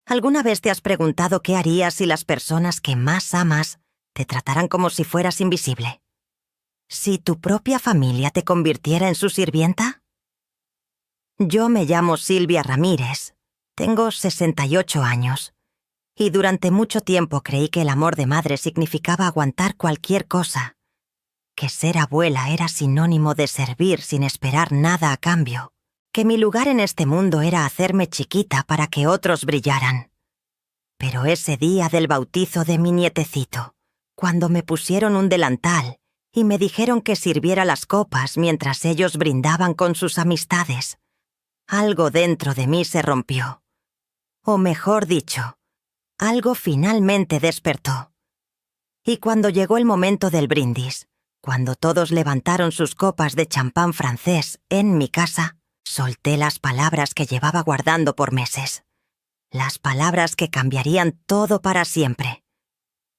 ¿Alguna vez te has preguntado qué harías si las personas que más amas te trataran como si fueras invisible? ¿Si tu propia familia te convirtiera en su sirvienta? Yo me llamo Silvia Ramírez, tengo 68 años, y durante mucho tiempo creí que el amor de madre significaba aguantar cualquier cosa, que ser abuela era sinónimo de servir sin esperar nada a cambio, que mi lugar en este mundo era hacerme chiquita para que otros brillaran. Pero ese día del bautizo de mi nietecito, cuando me pusieron un delantal y me dijeron que sirviera las copas mientras ellos brindaban con sus amistades, algo dentro de mí se rompió. O mejor dicho, algo finalmente despertó. Y cuando llegó el momento del brindis, cuando todos levantaron sus copas de champán francés en mi casa, solté las palabras que llevaba guardando por meses. Las palabras que cambiarían todo para siempre.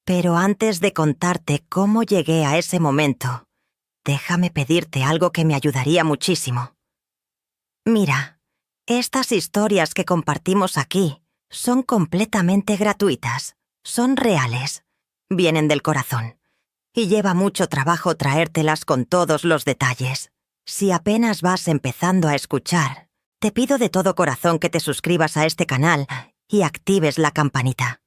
Pero antes de contarte cómo llegué a ese momento, déjame pedirte algo que me ayudaría muchísimo. Mira, estas historias que compartimos aquí son completamente gratuitas, son reales, vienen del corazón, y lleva mucho trabajo traértelas con todos los detalles. Si apenas vas empezando a escuchar, te pido de todo corazón que te suscribas a este canal y actives la campanita.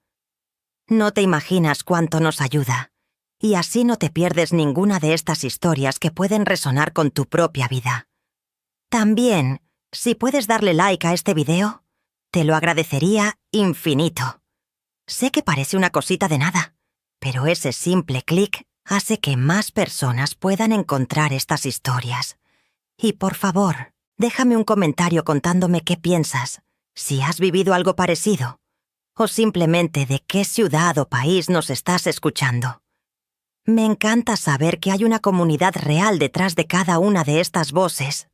No te imaginas cuánto nos ayuda, y así no te pierdes ninguna de estas historias que pueden resonar con tu propia vida. También, si puedes darle like a este video, te lo agradecería infinito. Sé que parece una cosita de nada, pero ese simple clic hace que más personas puedan encontrar estas historias. Y por favor, déjame un comentario contándome qué piensas, si has vivido algo parecido, o simplemente de qué ciudad o país nos estás escuchando. Me encanta saber que hay una comunidad real detrás de cada una de estas voces.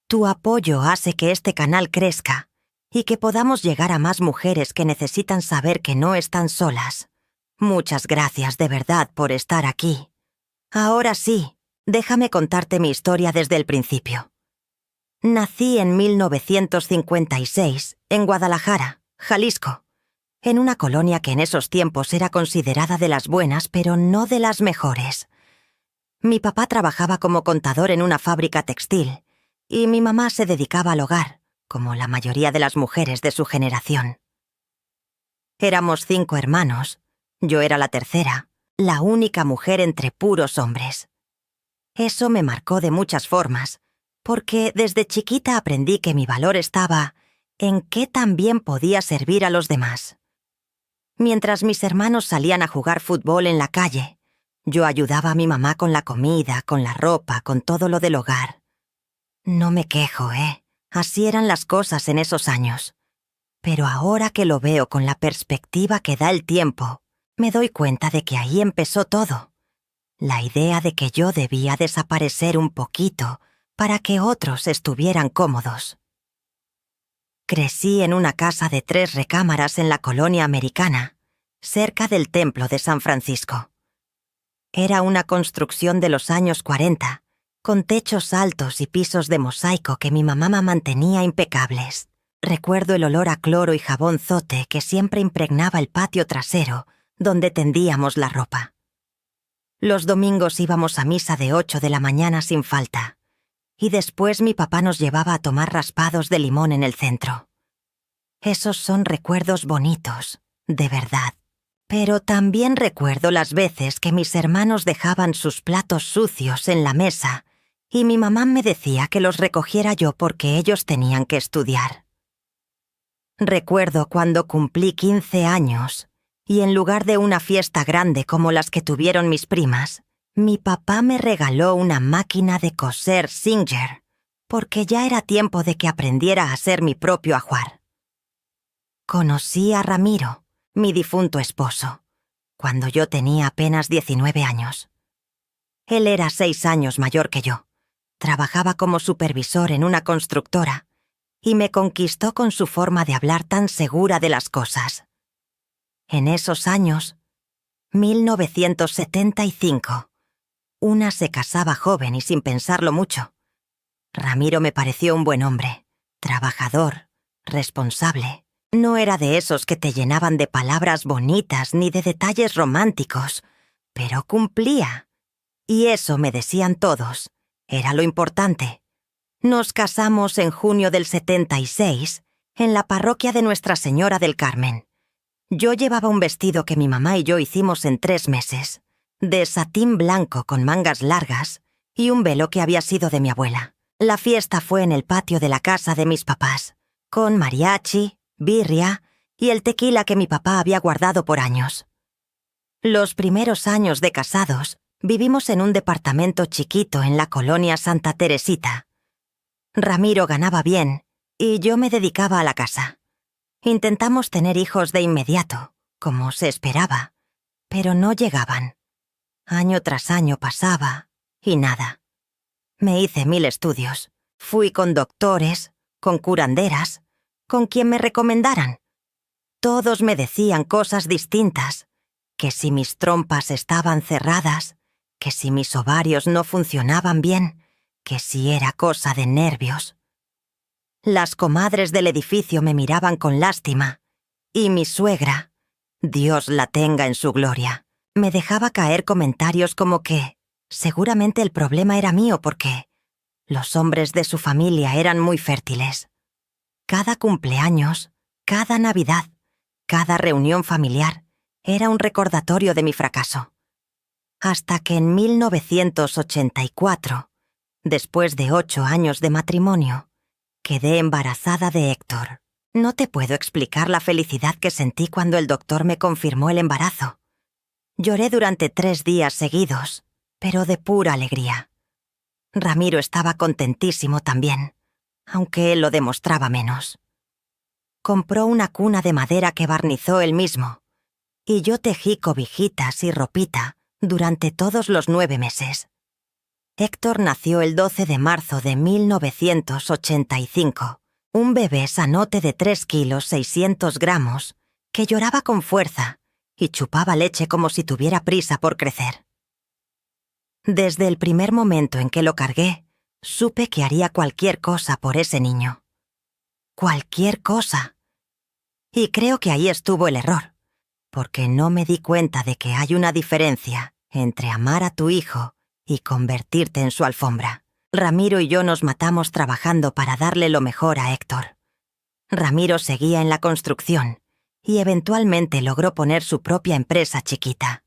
Tu apoyo hace que este canal crezca y que podamos llegar a más mujeres que necesitan saber que no están solas. Muchas gracias de verdad por estar aquí. Ahora sí, déjame contarte mi historia desde el principio. Nací en 1956, en Guadalajara, Jalisco, en una colonia que en esos tiempos era considerada de las buenas, pero no de las mejores. Mi papá trabajaba como contador en una fábrica textil, y mi mamá se dedicaba al hogar, como la mayoría de las mujeres de su generación. Éramos 5 hermanos, yo era la tercera, la única mujer entre puros hombres. Eso me marcó de muchas formas, porque desde chiquita aprendí que mi valor estaba en qué también podía servir a los demás. Mientras mis hermanos salían a jugar fútbol en la calle, yo ayudaba a mi mamá con la comida, con la ropa, con todo lo del hogar. No me quejo, así eran las cosas en esos años. Pero ahora que lo veo con la perspectiva que da el tiempo, me doy cuenta de que ahí empezó todo. La idea de que yo debía desaparecer un poquito para que otros estuvieran cómodos. Crecí en una casa de 3 recámaras en la colonia americana, cerca del Templo de San Francisco. Era una construcción de los años 40, con techos altos y pisos de mosaico que mi mamá mantenía impecables. Recuerdo el olor a cloro y jabón zote que siempre impregnaba el patio trasero, donde tendíamos la ropa. Los domingos íbamos a misa de 8 de la mañana sin falta, y después mi papá nos llevaba a tomar raspados de limón en el centro. Esos son recuerdos bonitos, de verdad. Pero también recuerdo las veces que mis hermanos dejaban sus platos sucios en la mesa y mi mamá me decía que los recogiera yo porque ellos tenían que estudiar. Recuerdo cuando cumplí 15 años y en lugar de una fiesta grande como las que tuvieron mis primas, mi papá me regaló una máquina de coser Singer, porque ya era tiempo de que aprendiera a hacer mi propio ajuar. Conocí a Ramiro, mi difunto esposo, cuando yo tenía apenas 19 años. Él era 6 años mayor que yo, trabajaba como supervisor en una constructora y me conquistó con su forma de hablar tan segura de las cosas. En esos años, 1975, una se casaba joven y sin pensarlo mucho. Ramiro me pareció un buen hombre, trabajador, responsable, No era de esos que te llenaban de palabras bonitas ni de detalles románticos, pero cumplía. Y eso me decían todos. Era lo importante. Nos casamos en junio del 76, en la parroquia de Nuestra Señora del Carmen. Yo llevaba un vestido que mi mamá y yo hicimos en 3 meses, de satín blanco con mangas largas y un velo que había sido de mi abuela. La fiesta fue en el patio de la casa de mis papás, con mariachi, birria y el tequila que mi papá había guardado por años. Los primeros años de casados vivimos en un departamento chiquito en la colonia Santa Teresita. Ramiro ganaba bien y yo me dedicaba a la casa. Intentamos tener hijos de inmediato, como se esperaba, pero no llegaban. Año tras año pasaba y nada. Me hice 1000 estudios. Fui con doctores, con curanderas, con quien me recomendaran. Todos me decían cosas distintas, que si mis trompas estaban cerradas, que si mis ovarios no funcionaban bien, que si era cosa de nervios. Las comadres del edificio me miraban con lástima, y mi suegra, Dios la tenga en su gloria, me dejaba caer comentarios como que seguramente el problema era mío porque los hombres de su familia eran muy fértiles. Cada cumpleaños, cada Navidad, cada reunión familiar era un recordatorio de mi fracaso. Hasta que en 1984, después de 8 años de matrimonio, quedé embarazada de Héctor. No te puedo explicar la felicidad que sentí cuando el doctor me confirmó el embarazo. Lloré durante 3 días seguidos, pero de pura alegría. Ramiro estaba contentísimo también, aunque él lo demostraba menos. Compró una cuna de madera que barnizó él mismo, y yo tejí cobijitas y ropita durante todos los 9 meses. Héctor nació el 12 de marzo de 1985, un bebé sanote de 3 kilos 600 gramos, que lloraba con fuerza y chupaba leche como si tuviera prisa por crecer. Desde el primer momento en que lo cargué, supe que haría cualquier cosa por ese niño. Cualquier cosa. Y creo que ahí estuvo el error, porque no me di cuenta de que hay una diferencia entre amar a tu hijo y convertirte en su alfombra. Ramiro y yo nos matamos trabajando para darle lo mejor a Héctor. Ramiro seguía en la construcción y eventualmente logró poner su propia empresa chiquita.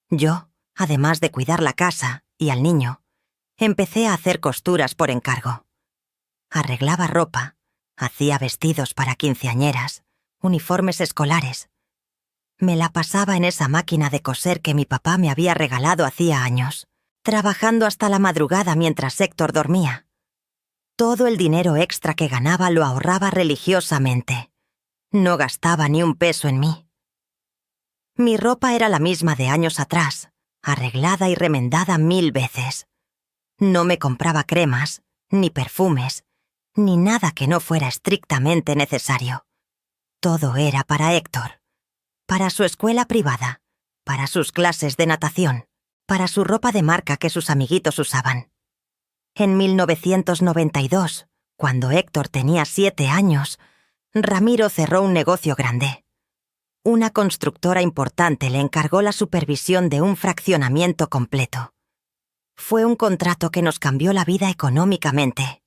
Yo, además de cuidar la casa y al niño, empecé a hacer costuras por encargo. Arreglaba ropa, hacía vestidos para quinceañeras, uniformes escolares. Me la pasaba en esa máquina de coser que mi papá me había regalado hacía años, trabajando hasta la madrugada mientras Héctor dormía. Todo el dinero extra que ganaba lo ahorraba religiosamente. No gastaba ni un peso en mí. Mi ropa era la misma de años atrás, arreglada y remendada 1000 veces. No me compraba cremas, ni perfumes, ni nada que no fuera estrictamente necesario. Todo era para Héctor, para su escuela privada, para sus clases de natación, para su ropa de marca que sus amiguitos usaban. En 1992, cuando Héctor tenía 7 años, Ramiro cerró un negocio grande. Una constructora importante le encargó la supervisión de un fraccionamiento completo. Fue un contrato que nos cambió la vida económicamente.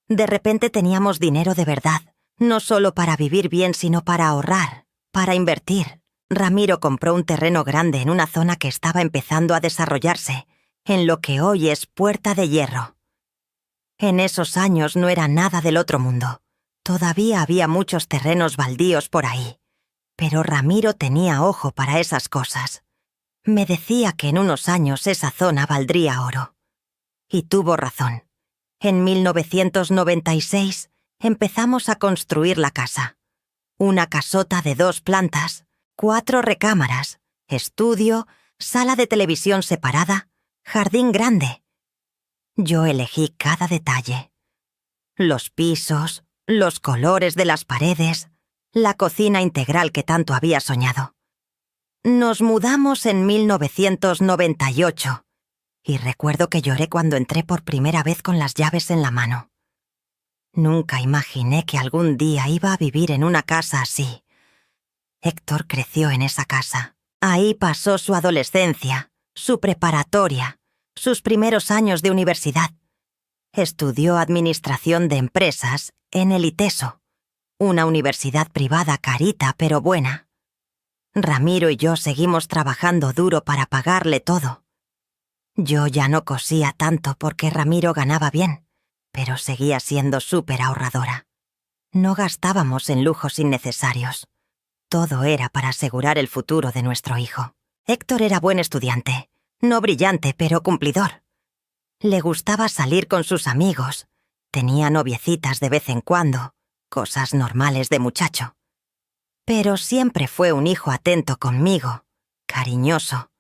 De repente teníamos dinero de verdad, no solo para vivir bien, sino para ahorrar, para invertir. Ramiro compró un terreno grande en una zona que estaba empezando a desarrollarse, en lo que hoy es Puerta de Hierro. En esos años no era nada del otro mundo. Todavía había muchos terrenos baldíos por ahí. Pero Ramiro tenía ojo para esas cosas. Me decía que en unos años esa zona valdría oro. Y tuvo razón. En 1996 empezamos a construir la casa. Una casota de 2 plantas, 4 recámaras, estudio, sala de televisión separada, jardín grande. Yo elegí cada detalle. Los pisos, los colores de las paredes, la cocina integral que tanto había soñado. Nos mudamos en 1998 y recuerdo que lloré cuando entré por primera vez con las llaves en la mano. Nunca imaginé que algún día iba a vivir en una casa así. Héctor creció en esa casa. Ahí pasó su adolescencia, su preparatoria, sus primeros años de universidad. Estudió administración de empresas en el ITESO, una universidad privada carita pero buena. Ramiro y yo seguimos trabajando duro para pagarle todo. Yo ya no cosía tanto porque Ramiro ganaba bien, pero seguía siendo súper ahorradora. No gastábamos en lujos innecesarios. Todo era para asegurar el futuro de nuestro hijo. Héctor era buen estudiante, no brillante, pero cumplidor. Le gustaba salir con sus amigos, tenía noviecitas de vez en cuando, cosas normales de muchacho. Pero siempre fue un hijo atento conmigo, cariñoso.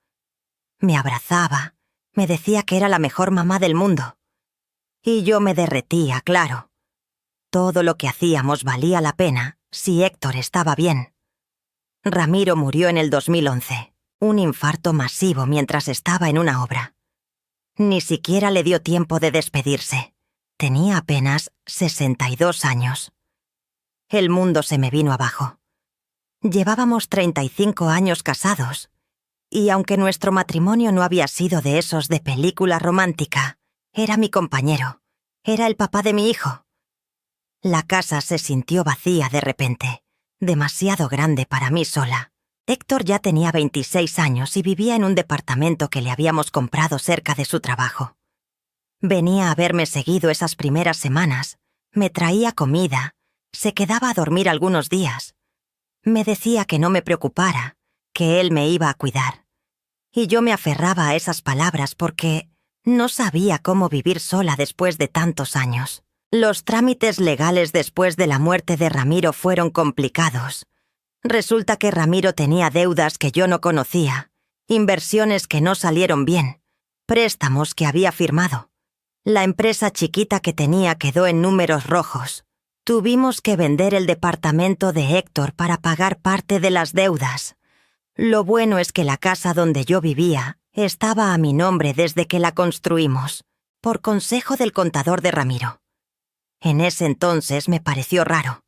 Me abrazaba, me decía que era la mejor mamá del mundo. Y yo me derretía, claro. Todo lo que hacíamos valía la pena si Héctor estaba bien. Ramiro murió en el 2011, un infarto masivo mientras estaba en una obra. Ni siquiera le dio tiempo de despedirse. Tenía apenas 62 años. El mundo se me vino abajo. Llevábamos 35 años casados, y aunque nuestro matrimonio no había sido de esos de película romántica, era mi compañero, era el papá de mi hijo. La casa se sintió vacía de repente, demasiado grande para mí sola. Héctor ya tenía 26 años y vivía en un departamento que le habíamos comprado cerca de su trabajo. Venía a verme seguido esas primeras semanas, me traía comida, se quedaba a dormir algunos días. Me decía que no me preocupara, que él me iba a cuidar. Y yo me aferraba a esas palabras porque no sabía cómo vivir sola después de tantos años. Los trámites legales después de la muerte de Ramiro fueron complicados. Resulta que Ramiro tenía deudas que yo no conocía, inversiones que no salieron bien, préstamos que había firmado. La empresa chiquita que tenía quedó en números rojos. Tuvimos que vender el departamento de Héctor para pagar parte de las deudas. Lo bueno es que la casa donde yo vivía estaba a mi nombre desde que la construimos, por consejo del contador de Ramiro. En ese entonces me pareció raro,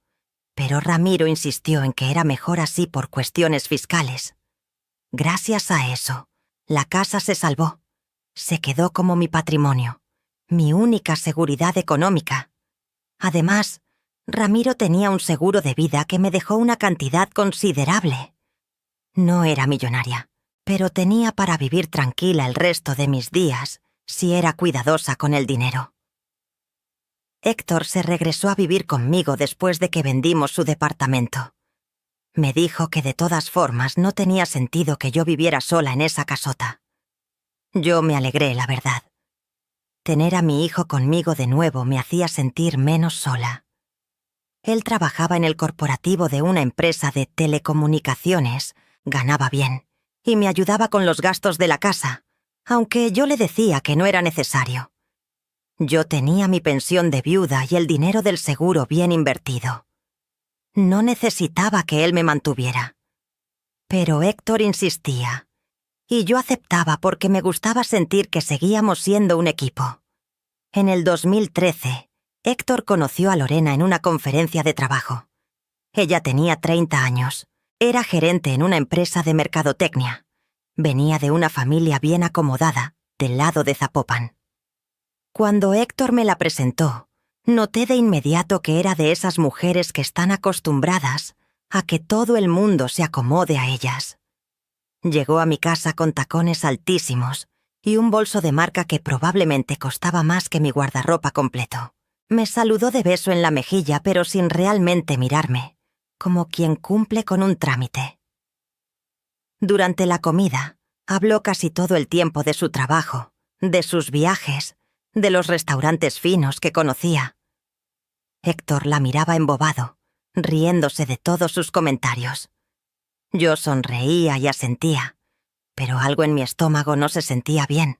pero Ramiro insistió en que era mejor así por cuestiones fiscales. Gracias a eso, la casa se salvó. Se quedó como mi patrimonio, mi única seguridad económica. Además, Ramiro tenía un seguro de vida que me dejó una cantidad considerable. No era millonaria, pero tenía para vivir tranquila el resto de mis días si era cuidadosa con el dinero. Héctor se regresó a vivir conmigo después de que vendimos su departamento. Me dijo que de todas formas no tenía sentido que yo viviera sola en esa casota. Yo me alegré, la verdad. Tener a mi hijo conmigo de nuevo me hacía sentir menos sola. Él trabajaba en el corporativo de una empresa de telecomunicaciones, ganaba bien, y me ayudaba con los gastos de la casa, aunque yo le decía que no era necesario. Yo tenía mi pensión de viuda y el dinero del seguro bien invertido. No necesitaba que él me mantuviera. Pero Héctor insistía, y yo aceptaba porque me gustaba sentir que seguíamos siendo un equipo. En el 2013, Héctor conoció a Lorena en una conferencia de trabajo. Ella tenía 30 años, era gerente en una empresa de mercadotecnia. Venía de una familia bien acomodada, del lado de Zapopan. Cuando Héctor me la presentó, noté de inmediato que era de esas mujeres que están acostumbradas a que todo el mundo se acomode a ellas. Llegó a mi casa con tacones altísimos y un bolso de marca que probablemente costaba más que mi guardarropa completo. Me saludó de beso en la mejilla, pero sin realmente mirarme, como quien cumple con un trámite. Durante la comida, habló casi todo el tiempo de su trabajo, de sus viajes, de los restaurantes finos que conocía. Héctor la miraba embobado, riéndose de todos sus comentarios. Yo sonreía y asentía, pero algo en mi estómago no se sentía bien.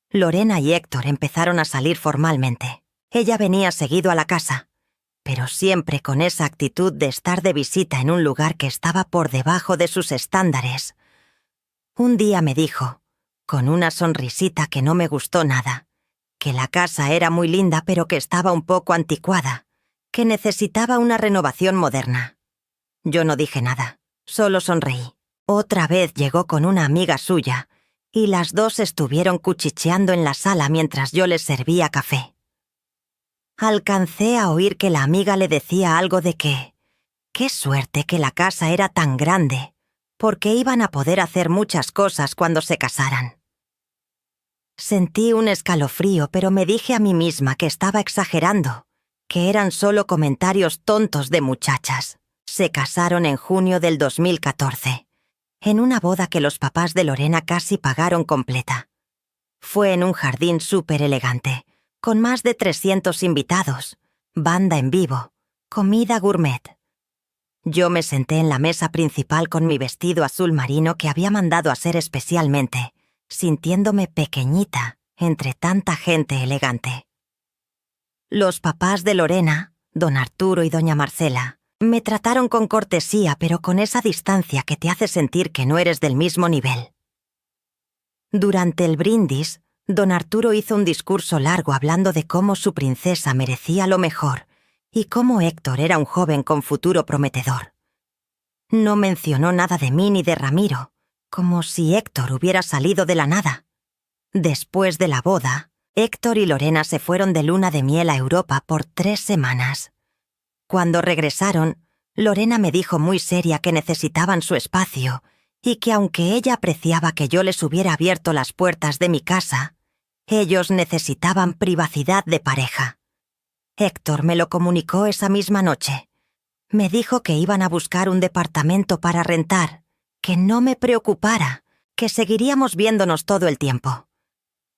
Lorena y Héctor empezaron a salir formalmente. Ella venía seguido a la casa, pero siempre con esa actitud de estar de visita en un lugar que estaba por debajo de sus estándares. Un día me dijo, con una sonrisita que no me gustó nada, que la casa era muy linda pero que estaba un poco anticuada, que necesitaba una renovación moderna. Yo no dije nada, solo sonreí. Otra vez llegó con una amiga suya, y las dos estuvieron cuchicheando en la sala mientras yo les servía café. Alcancé a oír que la amiga le decía algo de que qué suerte que la casa era tan grande, porque iban a poder hacer muchas cosas cuando se casaran. Sentí un escalofrío, pero me dije a mí misma que estaba exagerando, que eran solo comentarios tontos de muchachas. Se casaron en junio del 2014, en una boda que los papás de Lorena casi pagaron completa. Fue en un jardín súper elegante, con más de 300 invitados, banda en vivo, comida gourmet. Yo me senté en la mesa principal con mi vestido azul marino que había mandado hacer especialmente, sintiéndome pequeñita entre tanta gente elegante. Los papás de Lorena, don Arturo y doña Marcela, me trataron con cortesía, pero con esa distancia que te hace sentir que no eres del mismo nivel. Durante el brindis, don Arturo hizo un discurso largo hablando de cómo su princesa merecía lo mejor y cómo Héctor era un joven con futuro prometedor. No mencionó nada de mí ni de Ramiro, como si Héctor hubiera salido de la nada. Después de la boda, Héctor y Lorena se fueron de luna de miel a Europa por 3 semanas. Cuando regresaron, Lorena me dijo muy seria que necesitaban su espacio y que aunque ella apreciaba que yo les hubiera abierto las puertas de mi casa, ellos necesitaban privacidad de pareja. Héctor me lo comunicó esa misma noche. Me dijo que iban a buscar un departamento para rentar, que no me preocupara, que seguiríamos viéndonos todo el tiempo.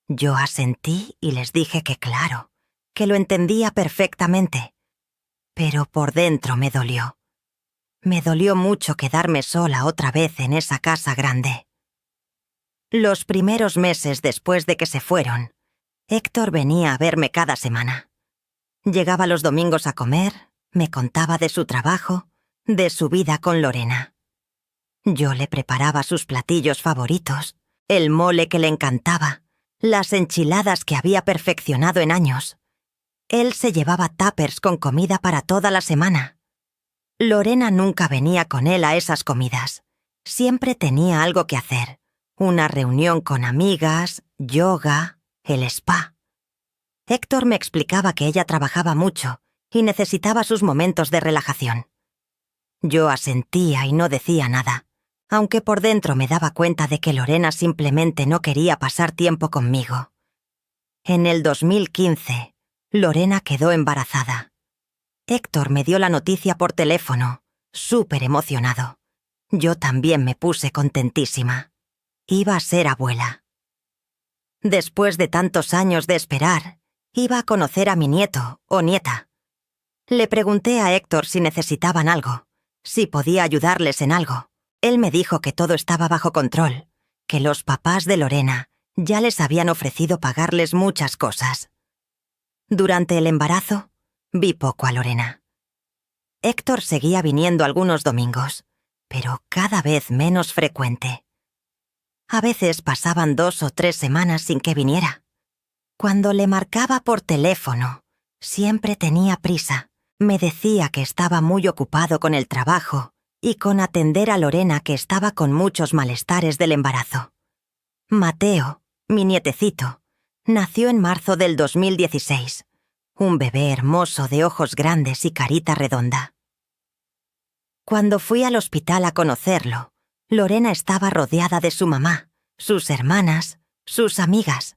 Yo asentí y les dije que claro, que lo entendía perfectamente. Pero por dentro me dolió. Me dolió mucho quedarme sola otra vez en esa casa grande. Los primeros meses después de que se fueron, Héctor venía a verme cada semana. Llegaba los domingos a comer, me contaba de su trabajo, de su vida con Lorena. Yo le preparaba sus platillos favoritos, el mole que le encantaba, las enchiladas que había perfeccionado en años. Él se llevaba tuppers con comida para toda la semana. Lorena nunca venía con él a esas comidas. Siempre tenía algo que hacer. Una reunión con amigas, yoga, el spa. Héctor me explicaba que ella trabajaba mucho y necesitaba sus momentos de relajación. Yo asentía y no decía nada, aunque por dentro me daba cuenta de que Lorena simplemente no quería pasar tiempo conmigo. En el 2015, Lorena quedó embarazada. Héctor me dio la noticia por teléfono, súper emocionado. Yo también me puse contentísima. Iba a ser abuela. Después de tantos años de esperar, iba a conocer a mi nieto o nieta. Le pregunté a Héctor si necesitaban algo, si podía ayudarles en algo. Él me dijo que todo estaba bajo control, que los papás de Lorena ya les habían ofrecido pagarles muchas cosas. Durante el embarazo, vi poco a Lorena. Héctor seguía viniendo algunos domingos, pero cada vez menos frecuente. A veces pasaban 2 o 3 semanas sin que viniera. Cuando le marcaba por teléfono, siempre tenía prisa. Me decía que estaba muy ocupado con el trabajo y con atender a Lorena, que estaba con muchos malestares del embarazo. Mateo, mi nietecito, nació en marzo del 2016. Un bebé hermoso de ojos grandes y carita redonda. Cuando fui al hospital a conocerlo, Lorena estaba rodeada de su mamá, sus hermanas, sus amigas.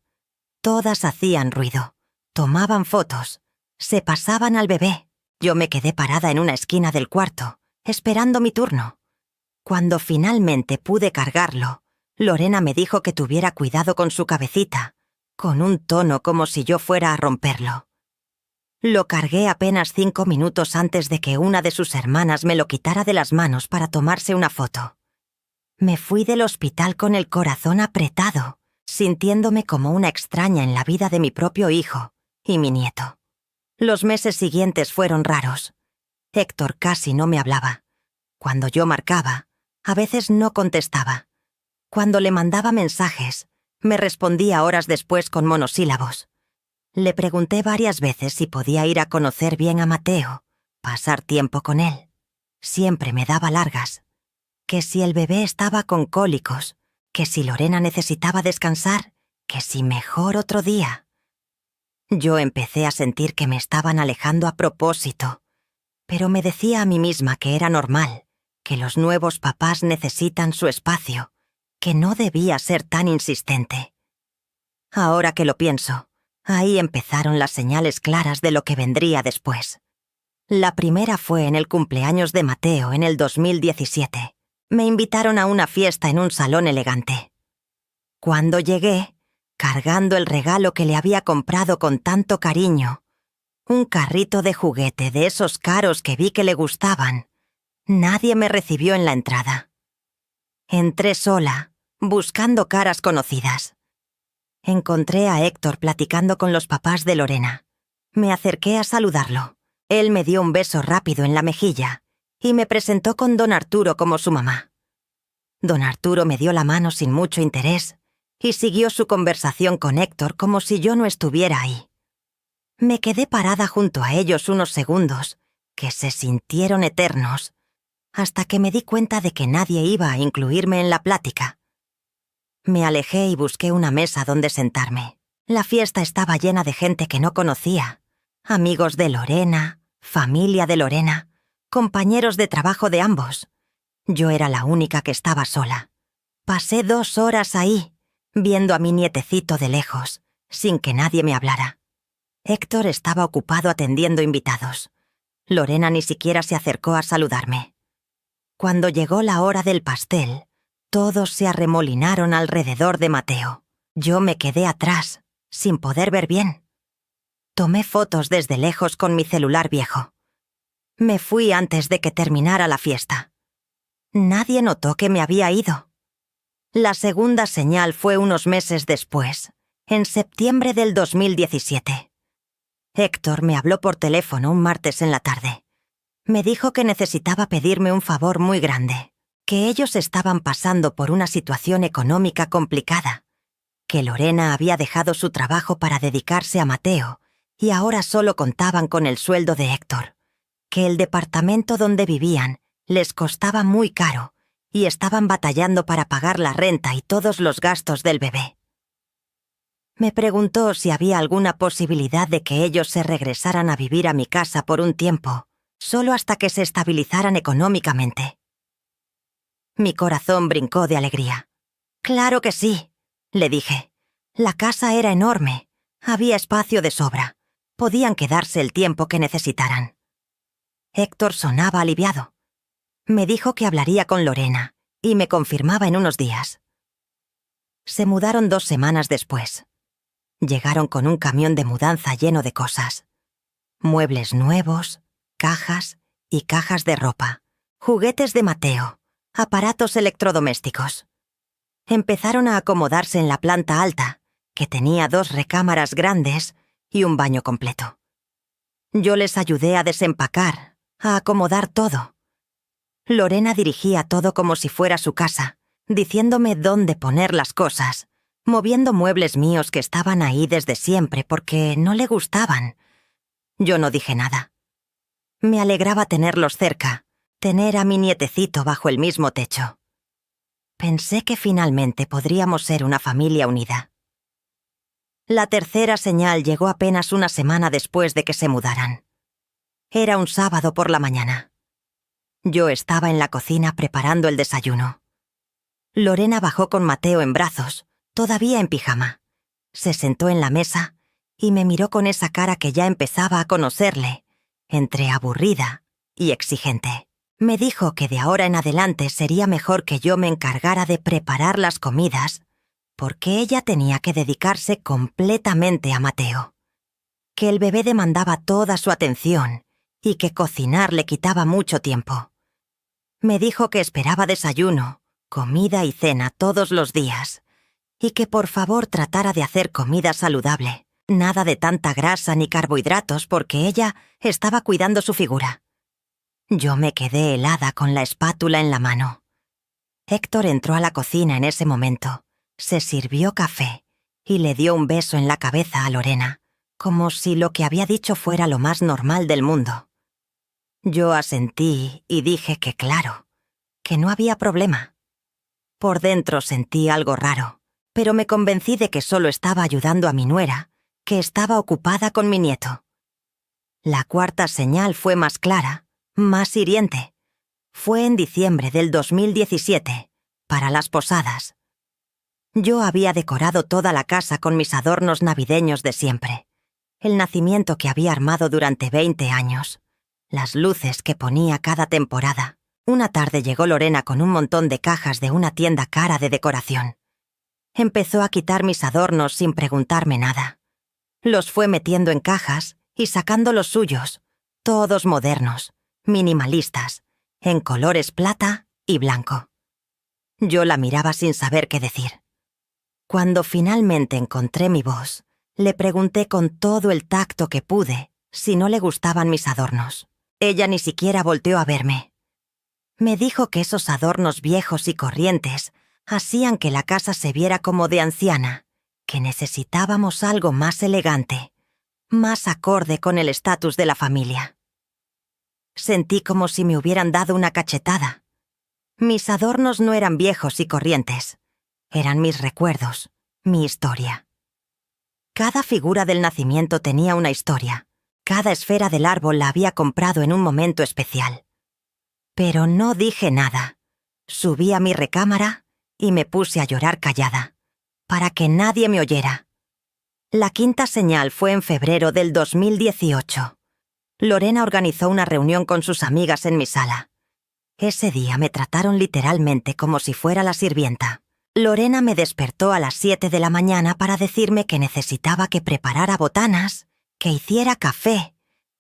Todas hacían ruido, tomaban fotos, se pasaban al bebé. Yo me quedé parada en una esquina del cuarto, esperando mi turno. Cuando finalmente pude cargarlo, Lorena me dijo que tuviera cuidado con su cabecita, con un tono como si yo fuera a romperlo. Lo cargué apenas 5 minutos antes de que una de sus hermanas me lo quitara de las manos para tomarse una foto. Me fui del hospital con el corazón apretado, sintiéndome como una extraña en la vida de mi propio hijo y mi nieto. Los meses siguientes fueron raros. Héctor casi no me hablaba. Cuando yo marcaba, a veces no contestaba. Cuando le mandaba mensajes, me respondía horas después con monosílabos. Le pregunté varias veces si podía ir a conocer bien a Mateo, pasar tiempo con él. Siempre me daba largas. Que si el bebé estaba con cólicos, que si Lorena necesitaba descansar, que si mejor otro día. Yo empecé a sentir que me estaban alejando a propósito, pero me decía a mí misma que era normal, que los nuevos papás necesitan su espacio, que no debía ser tan insistente. Ahora que lo pienso, ahí empezaron las señales claras de lo que vendría después. La primera fue en el cumpleaños de Mateo en el 2017. Me invitaron a una fiesta en un salón elegante. Cuando llegué, cargando el regalo que le había comprado con tanto cariño, un carrito de juguete de esos caros que vi que le gustaban, nadie me recibió en la entrada. Entré sola, buscando caras conocidas. Encontré a Héctor platicando con los papás de Lorena. Me acerqué a saludarlo. Él me dio un beso rápido en la mejilla y me presentó con don Arturo como su mamá. Don Arturo me dio la mano sin mucho interés y siguió su conversación con Héctor como si yo no estuviera ahí. Me quedé parada junto a ellos unos segundos, que se sintieron eternos, hasta que me di cuenta de que nadie iba a incluirme en la plática. Me alejé y busqué una mesa donde sentarme. La fiesta estaba llena de gente que no conocía. Amigos de Lorena, familia de Lorena, compañeros de trabajo de ambos. Yo era la única que estaba sola. Pasé 2 horas ahí, viendo a mi nietecito de lejos, sin que nadie me hablara. Héctor estaba ocupado atendiendo invitados. Lorena ni siquiera se acercó a saludarme. Cuando llegó la hora del pastel, todos se arremolinaron alrededor de Mateo. Yo me quedé atrás, sin poder ver bien. Tomé fotos desde lejos con mi celular viejo. Me fui antes de que terminara la fiesta. Nadie notó que me había ido. La segunda señal fue unos meses después, en septiembre del 2017. Héctor me habló por teléfono un martes en la tarde. Me dijo que necesitaba pedirme un favor muy grande, que ellos estaban pasando por una situación económica complicada, que Lorena había dejado su trabajo para dedicarse a Mateo y ahora solo contaban con el sueldo de Héctor, que el departamento donde vivían les costaba muy caro y estaban batallando para pagar la renta y todos los gastos del bebé. Me preguntó si había alguna posibilidad de que ellos se regresaran a vivir a mi casa por un tiempo, solo hasta que se estabilizaran económicamente. Mi corazón brincó de alegría. «Claro que sí», le dije. La casa era enorme, había espacio de sobra, podían quedarse el tiempo que necesitaran. Héctor sonaba aliviado. Me dijo que hablaría con Lorena y me confirmaba en unos días. Se mudaron 2 semanas después. Llegaron con un camión de mudanza lleno de cosas. Muebles nuevos, cajas y cajas de ropa, juguetes de Mateo, aparatos electrodomésticos. Empezaron a acomodarse en la planta alta, que tenía 2 recámaras grandes y un baño completo. Yo les ayudé a desempacar, a acomodar todo. Lorena dirigía todo como si fuera su casa, diciéndome dónde poner las cosas, moviendo muebles míos que estaban ahí desde siempre porque no le gustaban. Yo no dije nada. Me alegraba tenerlos cerca, tener a mi nietecito bajo el mismo techo. Pensé que finalmente podríamos ser una familia unida. La tercera señal llegó apenas una semana después de que se mudaran. Era un sábado por la mañana. Yo estaba en la cocina preparando el desayuno. Lorena bajó con Mateo en brazos, todavía en pijama. Se sentó en la mesa y me miró con esa cara que ya empezaba a conocerle, entre aburrida y exigente. Me dijo que de ahora en adelante sería mejor que yo me encargara de preparar las comidas, porque ella tenía que dedicarse completamente a Mateo. Que el bebé demandaba toda su atención y que cocinar le quitaba mucho tiempo. Me dijo que esperaba desayuno, comida y cena todos los días, y que por favor tratara de hacer comida saludable, nada de tanta grasa ni carbohidratos porque ella estaba cuidando su figura. Yo me quedé helada con la espátula en la mano. Héctor entró a la cocina en ese momento, se sirvió café y le dio un beso en la cabeza a Lorena, como si lo que había dicho fuera lo más normal del mundo. Yo asentí y dije que claro, que no había problema. Por dentro sentí algo raro, pero me convencí de que solo estaba ayudando a mi nuera, que estaba ocupada con mi nieto. La cuarta señal fue más clara, más hiriente. Fue en diciembre del 2017, para las posadas. Yo había decorado toda la casa con mis adornos navideños de siempre. El nacimiento que había armado durante 20 años. Las luces que ponía cada temporada. Una tarde llegó Lorena con un montón de cajas de una tienda cara de decoración. Empezó a quitar mis adornos sin preguntarme nada. Los fue metiendo en cajas y sacando los suyos, todos modernos, minimalistas, en colores plata y blanco. Yo la miraba sin saber qué decir. Cuando finalmente encontré mi voz, le pregunté con todo el tacto que pude si no le gustaban mis adornos. Ella ni siquiera volteó a verme. Me dijo que esos adornos viejos y corrientes hacían que la casa se viera como de anciana, que necesitábamos algo más elegante, más acorde con el estatus de la familia. Sentí como si me hubieran dado una cachetada. Mis adornos no eran viejos y corrientes, eran mis recuerdos, mi historia. Cada figura del nacimiento tenía una historia, cada esfera del árbol la había comprado en un momento especial. Pero no dije nada. Subí a mi recámara y me puse a llorar callada, para que nadie me oyera. La quinta señal fue en febrero del 2018. Lorena organizó una reunión con sus amigas en mi sala. Ese día me trataron literalmente como si fuera la sirvienta. Lorena me despertó a las 7 de la mañana para decirme que necesitaba que preparara botanas, que hiciera café,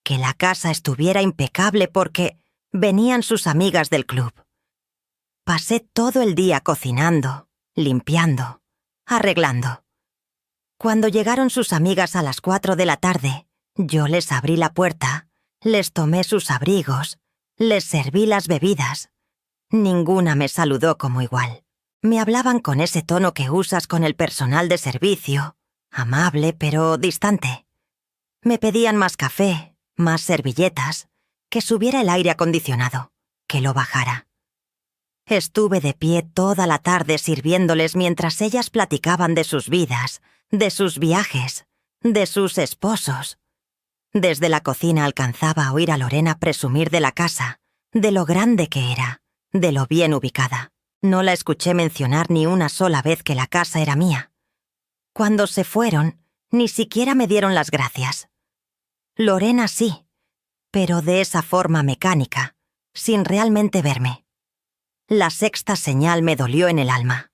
que la casa estuviera impecable porque venían sus amigas del club. Pasé todo el día cocinando, limpiando, arreglando. Cuando llegaron sus amigas a las 4 de la tarde, yo les abrí la puerta, les tomé sus abrigos, les serví las bebidas. Ninguna me saludó como igual. Me hablaban con ese tono que usas con el personal de servicio, amable pero distante. Me pedían más café, más servilletas, que subiera el aire acondicionado, que lo bajara. Estuve de pie toda la tarde sirviéndoles mientras ellas platicaban de sus vidas, de sus viajes, de sus esposos. Desde la cocina alcanzaba a oír a Lorena presumir de la casa, de lo grande que era, de lo bien ubicada. No la escuché mencionar ni una sola vez que la casa era mía. Cuando se fueron, ni siquiera me dieron las gracias. Lorena sí, pero de esa forma mecánica, sin realmente verme. La sexta señal me dolió en el alma.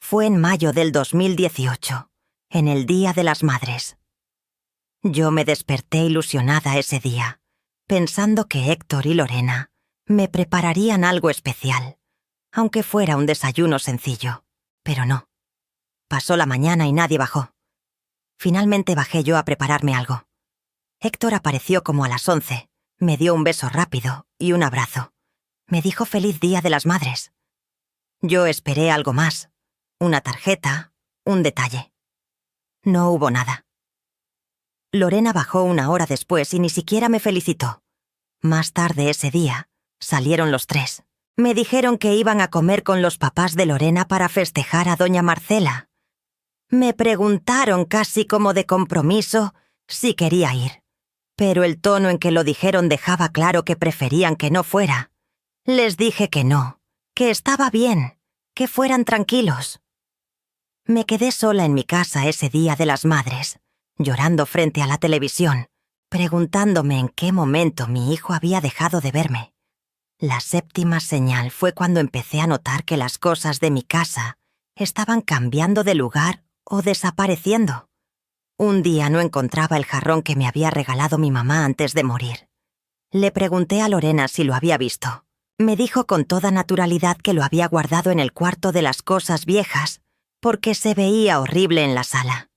Fue en mayo del 2018, en el Día de las Madres. Yo me desperté ilusionada ese día, pensando que Héctor y Lorena me prepararían algo especial, aunque fuera un desayuno sencillo. Pero no. Pasó la mañana y nadie bajó. Finalmente bajé yo a prepararme algo. Héctor apareció como a las 11, me dio un beso rápido y un abrazo. Me dijo feliz Día de las Madres. Yo esperé algo más, una tarjeta, un detalle. No hubo nada. Lorena bajó una hora después y ni siquiera me felicitó. Más tarde ese día, salieron los tres. Me dijeron que iban a comer con los papás de Lorena para festejar a doña Marcela. Me preguntaron casi como de compromiso si quería ir, pero el tono en que lo dijeron dejaba claro que preferían que no fuera. Les dije que no, que estaba bien, que fueran tranquilos. Me quedé sola en mi casa ese Día de las Madres, llorando frente a la televisión, preguntándome en qué momento mi hijo había dejado de verme. La séptima señal fue cuando empecé a notar que las cosas de mi casa estaban cambiando de lugar o desapareciendo. Un día no encontraba el jarrón que me había regalado mi mamá antes de morir. Le pregunté a Lorena si lo había visto. Me dijo con toda naturalidad que lo había guardado en el cuarto de las cosas viejas, porque se veía horrible en la sala.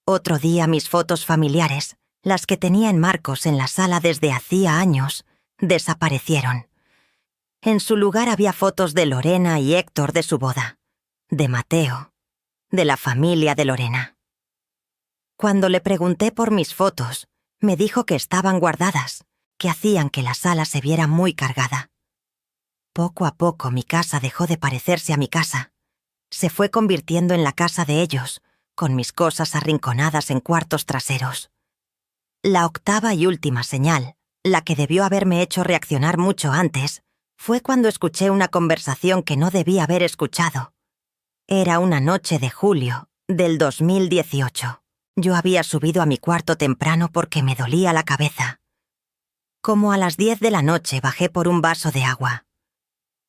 Otro día mis fotos familiares, las que tenía en marcos en la sala desde hacía años, desaparecieron. En su lugar había fotos de Lorena y Héctor de su boda, de Mateo, de la familia de Lorena. Cuando le pregunté por mis fotos, me dijo que estaban guardadas, que hacían que la sala se viera muy cargada. Poco a poco mi casa dejó de parecerse a mi casa. Se fue convirtiendo en la casa de ellos, con mis cosas arrinconadas en cuartos traseros. La octava y última señal, la que debió haberme hecho reaccionar mucho antes, fue cuando escuché una conversación que no debía haber escuchado. Era una noche de julio del 2018. Yo había subido a mi cuarto temprano porque me dolía la cabeza. Como a las 10 de la noche bajé por un vaso de agua.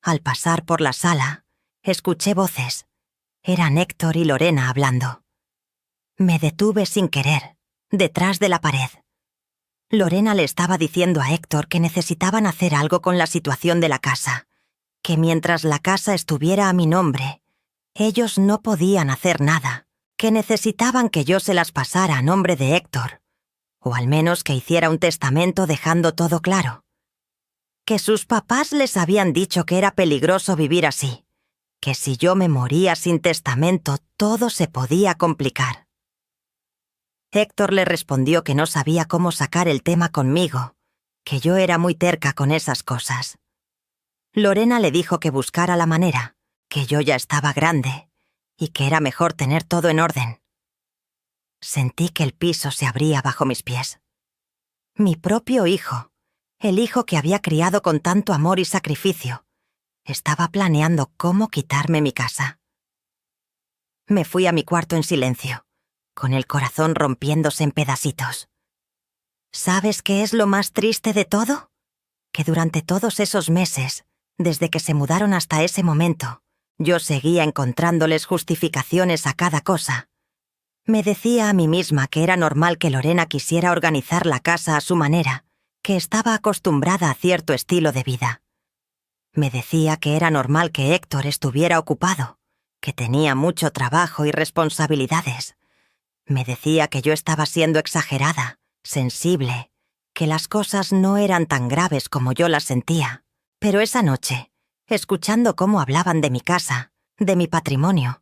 Al pasar por la sala, escuché voces. Eran Héctor y Lorena hablando. Me detuve sin querer, detrás de la pared. Lorena le estaba diciendo a Héctor que necesitaban hacer algo con la situación de la casa, que mientras la casa estuviera a mi nombre, ellos no podían hacer nada, que necesitaban que yo se las pasara a nombre de Héctor, o al menos que hiciera un testamento dejando todo claro. Que sus papás les habían dicho que era peligroso vivir así, que si yo me moría sin testamento todo se podía complicar. Héctor le respondió que no sabía cómo sacar el tema conmigo, que yo era muy terca con esas cosas. Lorena le dijo que buscara la manera, que yo ya estaba grande y que era mejor tener todo en orden. Sentí que el piso se abría bajo mis pies. Mi propio hijo, el hijo que había criado con tanto amor y sacrificio, estaba planeando cómo quitarme mi casa. Me fui a mi cuarto en silencio, con el corazón rompiéndose en pedacitos. ¿Sabes qué es lo más triste de todo? Que durante todos esos meses, desde que se mudaron hasta ese momento, yo seguía encontrándoles justificaciones a cada cosa. Me decía a mí misma que era normal que Lorena quisiera organizar la casa a su manera, que estaba acostumbrada a cierto estilo de vida. Me decía que era normal que Héctor estuviera ocupado, que tenía mucho trabajo y responsabilidades. Me decía que yo estaba siendo exagerada, sensible, que las cosas no eran tan graves como yo las sentía. Pero esa noche, escuchando cómo hablaban de mi casa, de mi patrimonio,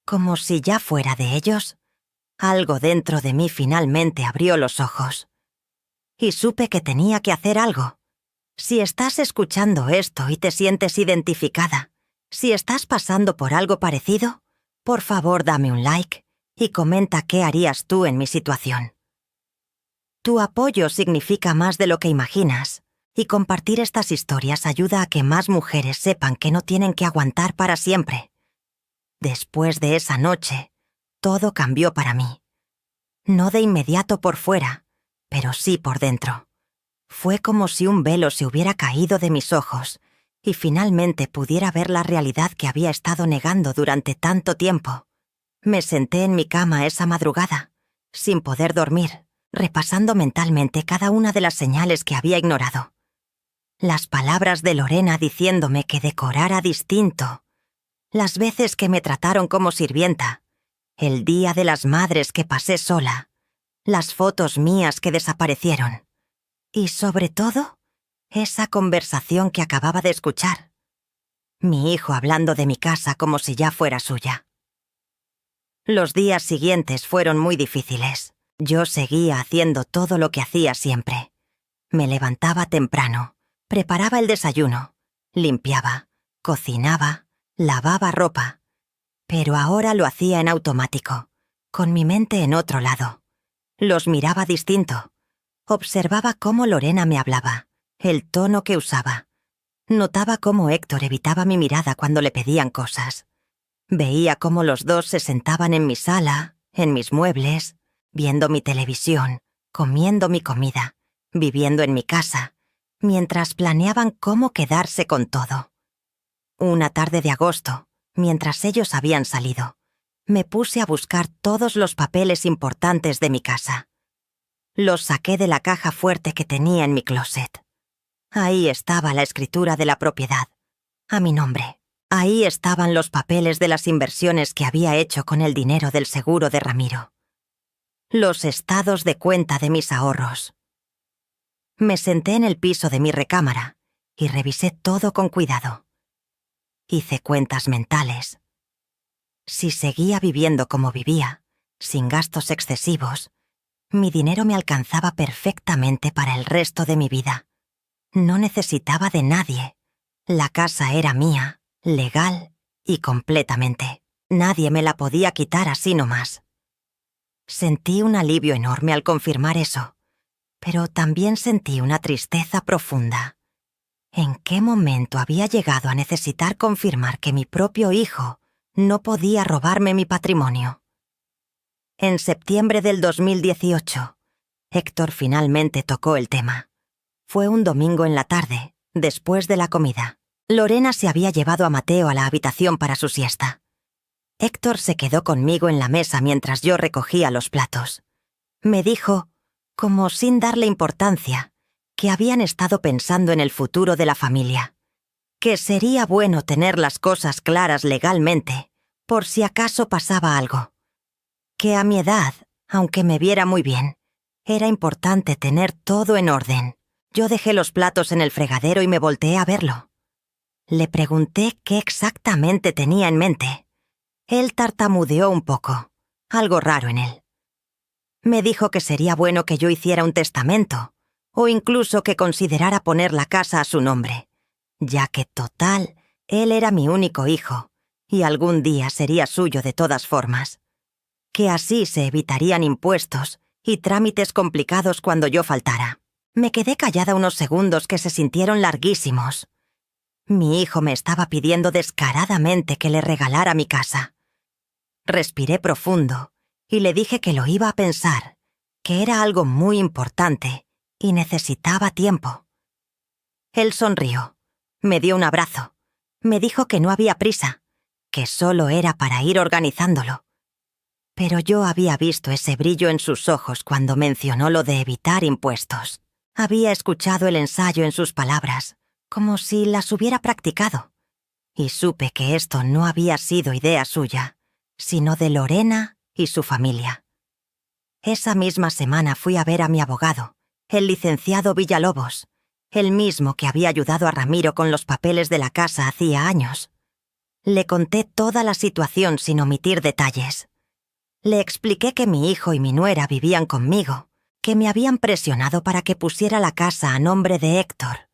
como si ya fuera de ellos, algo dentro de mí finalmente abrió los ojos. Y supe que tenía que hacer algo. Si estás escuchando esto y te sientes identificada, si estás pasando por algo parecido, por favor dame un like y comenta qué harías tú en mi situación. Tu apoyo significa más de lo que imaginas, y compartir estas historias ayuda a que más mujeres sepan que no tienen que aguantar para siempre. Después de esa noche, todo cambió para mí. No de inmediato por fuera, pero sí por dentro. Fue como si un velo se hubiera caído de mis ojos y finalmente pudiera ver la realidad que había estado negando durante tanto tiempo. Me senté en mi cama esa madrugada, sin poder dormir, repasando mentalmente cada una de las señales que había ignorado. Las palabras de Lorena diciéndome que decorara distinto, las veces que me trataron como sirvienta, el día de las madres que pasé sola, las fotos mías que desaparecieron, y sobre todo, esa conversación que acababa de escuchar. Mi hijo hablando de mi casa como si ya fuera suya. Los días siguientes fueron muy difíciles. Yo seguía haciendo todo lo que hacía siempre. Me levantaba temprano, preparaba el desayuno, limpiaba, cocinaba, lavaba ropa. Pero ahora lo hacía en automático, con mi mente en otro lado. Los miraba distinto. Observaba cómo Lorena me hablaba, el tono que usaba. Notaba cómo Héctor evitaba mi mirada cuando le pedían cosas. Veía cómo los dos se sentaban en mi sala, en mis muebles, viendo mi televisión, comiendo mi comida, viviendo en mi casa, mientras planeaban cómo quedarse con todo. Una tarde de agosto, mientras ellos habían salido, me puse a buscar todos los papeles importantes de mi casa. Los saqué de la caja fuerte que tenía en mi closet. Ahí estaba la escritura de la propiedad, a mi nombre. Ahí estaban los papeles de las inversiones que había hecho con el dinero del seguro de Ramiro. Los estados de cuenta de mis ahorros. Me senté en el piso de mi recámara y revisé todo con cuidado. Hice cuentas mentales. Si seguía viviendo como vivía, sin gastos excesivos. Mi dinero me alcanzaba perfectamente para el resto de mi vida. No necesitaba de nadie. La casa era mía, legal y completamente. Nadie me la podía quitar así nomás. Sentí un alivio enorme al confirmar eso, pero también sentí una tristeza profunda. ¿En qué momento había llegado a necesitar confirmar que mi propio hijo no podía robarme mi patrimonio? En septiembre del 2018, Héctor finalmente tocó el tema. Fue un domingo en la tarde, después de la comida. Lorena se había llevado a Mateo a la habitación para su siesta. Héctor se quedó conmigo en la mesa mientras yo recogía los platos. Me dijo, como sin darle importancia, que habían estado pensando en el futuro de la familia, que sería bueno tener las cosas claras legalmente, por si acaso pasaba algo. Que a mi edad, aunque me viera muy bien, era importante tener todo en orden. Yo dejé los platos en el fregadero y me volteé a verlo. Le pregunté qué exactamente tenía en mente. Él tartamudeó un poco, algo raro en él. Me dijo que sería bueno que yo hiciera un testamento, o incluso que considerara poner la casa a su nombre, ya que total, él era mi único hijo, y algún día sería suyo de todas formas. Que así se evitarían impuestos y trámites complicados cuando yo faltara. Me quedé callada unos segundos que se sintieron larguísimos. Mi hijo me estaba pidiendo descaradamente que le regalara mi casa. Respiré profundo y le dije que lo iba a pensar, que era algo muy importante y necesitaba tiempo. Él sonrió, me dio un abrazo, me dijo que no había prisa, que solo era para ir organizándolo. Pero yo había visto ese brillo en sus ojos cuando mencionó lo de evitar impuestos. Había escuchado el ensayo en sus palabras, como si las hubiera practicado, y supe que esto no había sido idea suya, sino de Lorena y su familia. Esa misma semana fui a ver a mi abogado, el licenciado Villalobos, el mismo que había ayudado a Ramiro con los papeles de la casa hacía años. Le conté toda la situación sin omitir detalles. Le expliqué que mi hijo y mi nuera vivían conmigo, que me habían presionado para que pusiera la casa a nombre de Héctor,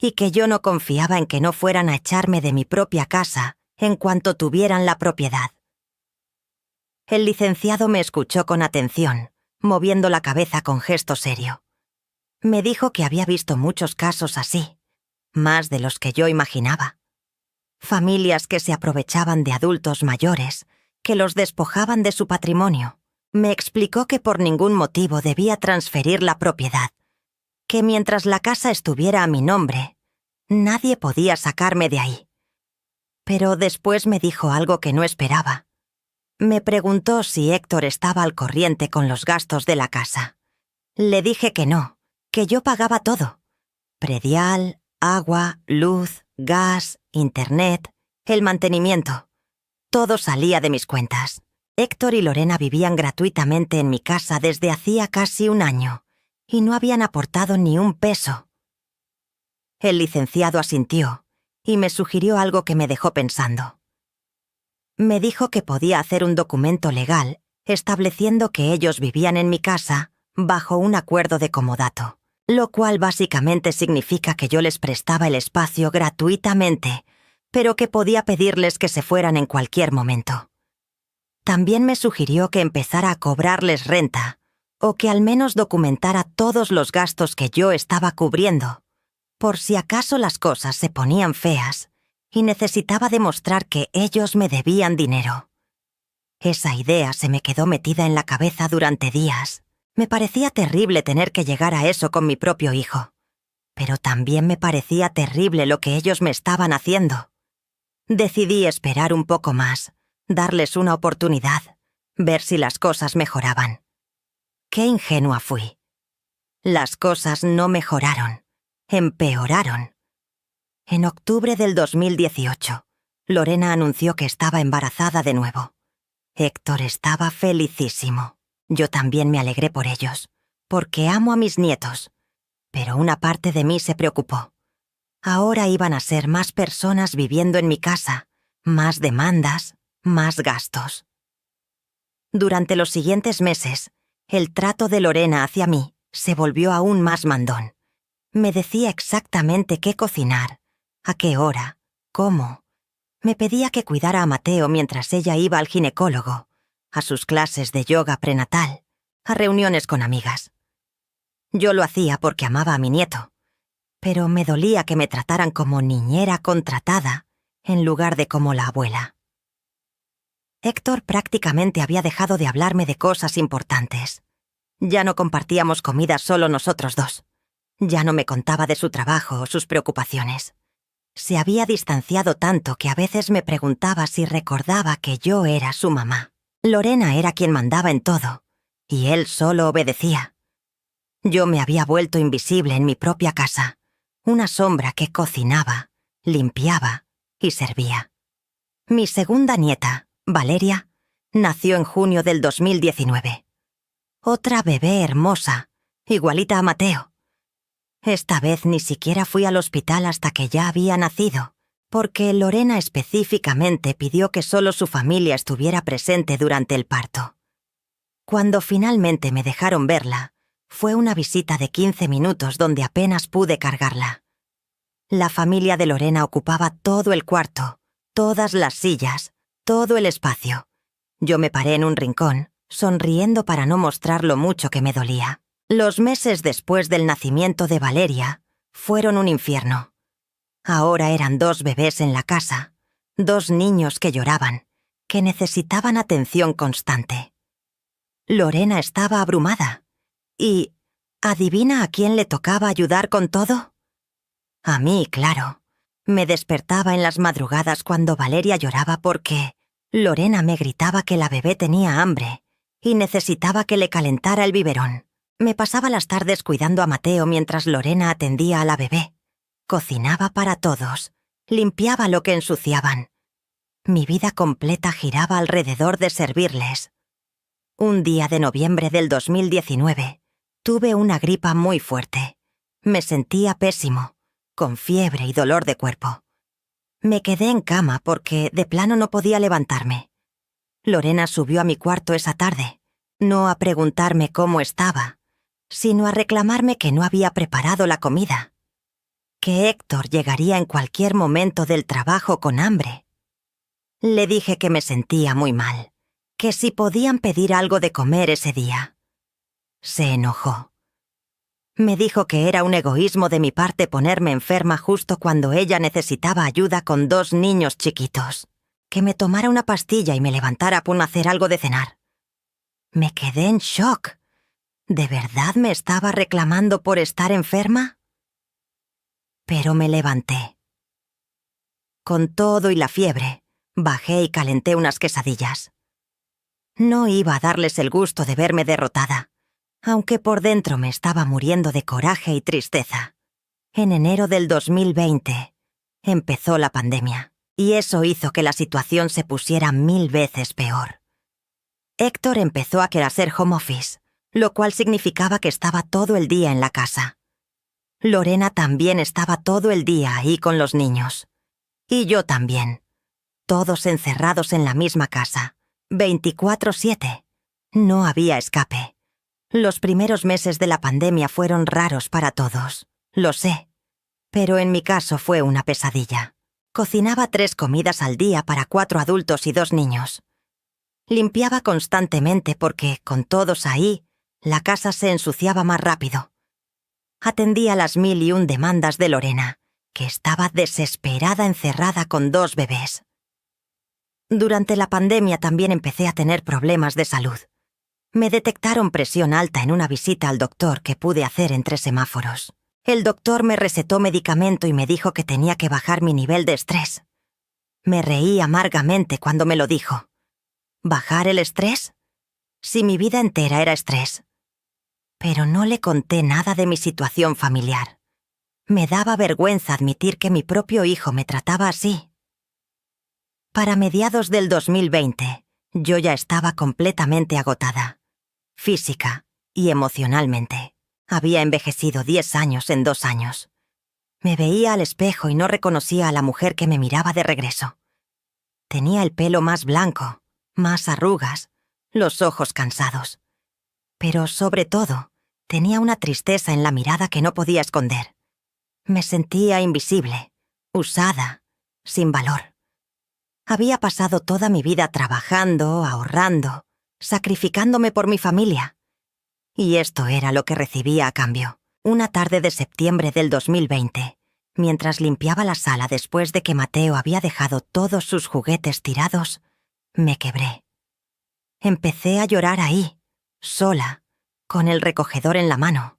y que yo no confiaba en que no fueran a echarme de mi propia casa en cuanto tuvieran la propiedad. El licenciado me escuchó con atención, moviendo la cabeza con gesto serio. Me dijo que había visto muchos casos así, más de los que yo imaginaba. Familias que se aprovechaban de adultos mayores, que los despojaban de su patrimonio. Me explicó que por ningún motivo debía transferir la propiedad, que mientras la casa estuviera a mi nombre, nadie podía sacarme de ahí. Pero después me dijo algo que no esperaba. Me preguntó si Héctor estaba al corriente con los gastos de la casa. Le dije que no, que yo pagaba todo. Predial, agua, luz, gas, internet, el mantenimiento. Todo salía de mis cuentas. Héctor y Lorena vivían gratuitamente en mi casa desde hacía casi un año y no habían aportado ni un peso. El licenciado asintió y me sugirió algo que me dejó pensando. Me dijo que podía hacer un documento legal estableciendo que ellos vivían en mi casa bajo un acuerdo de comodato, lo cual básicamente significa que yo les prestaba el espacio gratuitamente, pero que podía pedirles que se fueran en cualquier momento. También me sugirió que empezara a cobrarles renta, o que al menos documentara todos los gastos que yo estaba cubriendo, por si acaso las cosas se ponían feas y necesitaba demostrar que ellos me debían dinero. Esa idea se me quedó metida en la cabeza durante días. Me parecía terrible tener que llegar a eso con mi propio hijo, pero también me parecía terrible lo que ellos me estaban haciendo. Decidí esperar un poco más, darles una oportunidad, ver si las cosas mejoraban. Qué ingenua fui. Las cosas no mejoraron, empeoraron. En octubre del 2018, Lorena anunció que estaba embarazada de nuevo. Héctor estaba felicísimo. Yo también me alegré por ellos, porque amo a mis nietos. Pero una parte de mí se preocupó. Ahora iban a ser más personas viviendo en mi casa, más demandas, más gastos. Durante los siguientes meses, el trato de Lorena hacia mí se volvió aún más mandón. Me decía exactamente qué cocinar, a qué hora, cómo. Me pedía que cuidara a Mateo mientras ella iba al ginecólogo, a sus clases de yoga prenatal, a reuniones con amigas. Yo lo hacía porque amaba a mi nieto, pero me dolía que me trataran como niñera contratada en lugar de como la abuela. Héctor prácticamente había dejado de hablarme de cosas importantes. Ya no compartíamos comida solo nosotros dos. Ya no me contaba de su trabajo o sus preocupaciones. Se había distanciado tanto que a veces me preguntaba si recordaba que yo era su mamá. Lorena era quien mandaba en todo, y él solo obedecía. Yo me había vuelto invisible en mi propia casa, una sombra que cocinaba, limpiaba y servía. Mi segunda nieta, Valeria, nació en junio del 2019. Otra bebé hermosa, igualita a Mateo. Esta vez ni siquiera fui al hospital hasta que ya había nacido, porque Lorena específicamente pidió que solo su familia estuviera presente durante el parto. Cuando finalmente me dejaron verla, fue una visita de 15 minutos donde apenas pude cargarla. La familia de Lorena ocupaba todo el cuarto, todas las sillas, todo el espacio. Yo me paré en un rincón, sonriendo para no mostrar lo mucho que me dolía. Los meses después del nacimiento de Valeria fueron un infierno. Ahora eran 2 bebés en la casa, 2 niños que lloraban, que necesitaban atención constante. Lorena estaba abrumada. ¿Y adivina a quién le tocaba ayudar con todo? A mí, claro. Me despertaba en las madrugadas cuando Valeria lloraba porque Lorena me gritaba que la bebé tenía hambre y necesitaba que le calentara el biberón. Me pasaba las tardes cuidando a Mateo mientras Lorena atendía a la bebé. Cocinaba para todos, limpiaba lo que ensuciaban. Mi vida completa giraba alrededor de servirles. Un día de noviembre del 2019, tuve una gripa muy fuerte. Me sentía pésimo, con fiebre y dolor de cuerpo. Me quedé en cama porque de plano no podía levantarme. Lorena subió a mi cuarto esa tarde, no a preguntarme cómo estaba, sino a reclamarme que no había preparado la comida, que Héctor llegaría en cualquier momento del trabajo con hambre. Le dije que me sentía muy mal, que si podían pedir algo de comer ese día. Se enojó. Me dijo que era un egoísmo de mi parte ponerme enferma justo cuando ella necesitaba ayuda con 2 niños chiquitos, que me tomara una pastilla y me levantara para hacer algo de cenar. Me quedé en shock. ¿De verdad me estaba reclamando por estar enferma? Pero me levanté. Con todo y la fiebre, bajé y calenté unas quesadillas. No iba a darles el gusto de verme derrotada, aunque por dentro me estaba muriendo de coraje y tristeza. En enero del 2020 empezó la pandemia, y eso hizo que la situación se pusiera 1000 veces peor. Héctor empezó a querer hacer home office, lo cual significaba que estaba todo el día en la casa. Lorena también estaba todo el día ahí con los niños. Y yo también. Todos encerrados en la misma casa, 24/7. No había escape. Los primeros meses de la pandemia fueron raros para todos, lo sé. Pero en mi caso fue una pesadilla. Cocinaba 3 comidas al día para 4 adultos y 2 niños. Limpiaba constantemente porque, con todos ahí, la casa se ensuciaba más rápido. Atendía las 1001 demandas de Lorena, que estaba desesperada encerrada con 2 bebés. Durante la pandemia también empecé a tener problemas de salud. Me detectaron presión alta en una visita al doctor que pude hacer entre semáforos. El doctor me recetó medicamento y me dijo que tenía que bajar mi nivel de estrés. Me reí amargamente cuando me lo dijo. ¿Bajar el estrés? Si mi vida entera era estrés. Pero no le conté nada de mi situación familiar. Me daba vergüenza admitir que mi propio hijo me trataba así. Para mediados del 2020, yo ya estaba completamente agotada, física y emocionalmente. Había envejecido 10 años en 2 años. Me veía al espejo y no reconocía a la mujer que me miraba de regreso. Tenía el pelo más blanco, más arrugas, los ojos cansados. Pero sobre todo, tenía una tristeza en la mirada que no podía esconder. Me sentía invisible, usada, sin valor. Había pasado toda mi vida trabajando, ahorrando, sacrificándome por mi familia. Y esto era lo que recibía a cambio. Una tarde de septiembre del 2020, mientras limpiaba la sala después de que Mateo había dejado todos sus juguetes tirados, me quebré. Empecé a llorar ahí, sola, con el recogedor en la mano.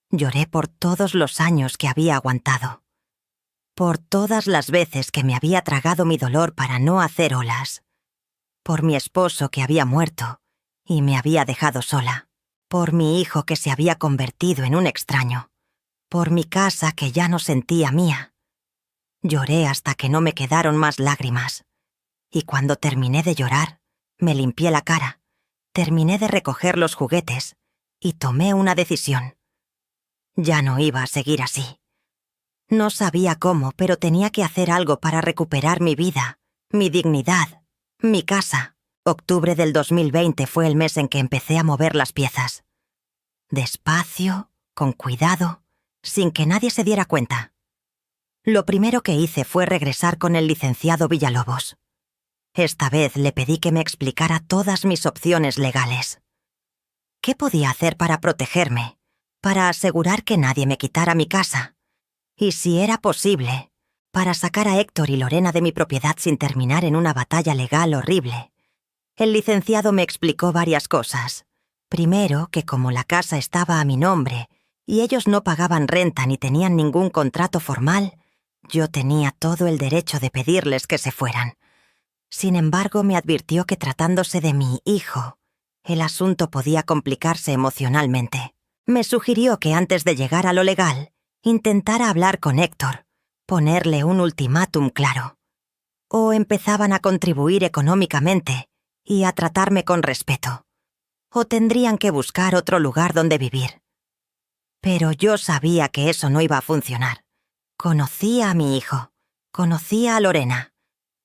Lloré por todos los años que había aguantado. Por todas las veces que me había tragado mi dolor para no hacer olas. Por mi esposo que había muerto y me había dejado sola. Por mi hijo que se había convertido en un extraño. Por mi casa que ya no sentía mía. Lloré hasta que no me quedaron más lágrimas. Y cuando terminé de llorar, me limpié la cara, terminé de recoger los juguetes y tomé una decisión. Ya no iba a seguir así. No sabía cómo, pero tenía que hacer algo para recuperar mi vida, mi dignidad, mi casa. Octubre del 2020 fue el mes en que empecé a mover las piezas. Despacio, con cuidado, sin que nadie se diera cuenta. Lo primero que hice fue regresar con el licenciado Villalobos. Esta vez le pedí que me explicara todas mis opciones legales. ¿Qué podía hacer para protegerme, para asegurar que nadie me quitara mi casa? Y si era posible, para sacar a Héctor y Lorena de mi propiedad sin terminar en una batalla legal horrible. El licenciado me explicó varias cosas. Primero, que como la casa estaba a mi nombre y ellos no pagaban renta ni tenían ningún contrato formal, yo tenía todo el derecho de pedirles que se fueran. Sin embargo, me advirtió que tratándose de mi hijo, el asunto podía complicarse emocionalmente. Me sugirió que antes de llegar a lo legal, intentara hablar con Héctor, ponerle un ultimátum claro. O empezaban a contribuir económicamente y a tratarme con respeto. O tendrían que buscar otro lugar donde vivir. Pero yo sabía que eso no iba a funcionar. Conocía a mi hijo, conocía a Lorena.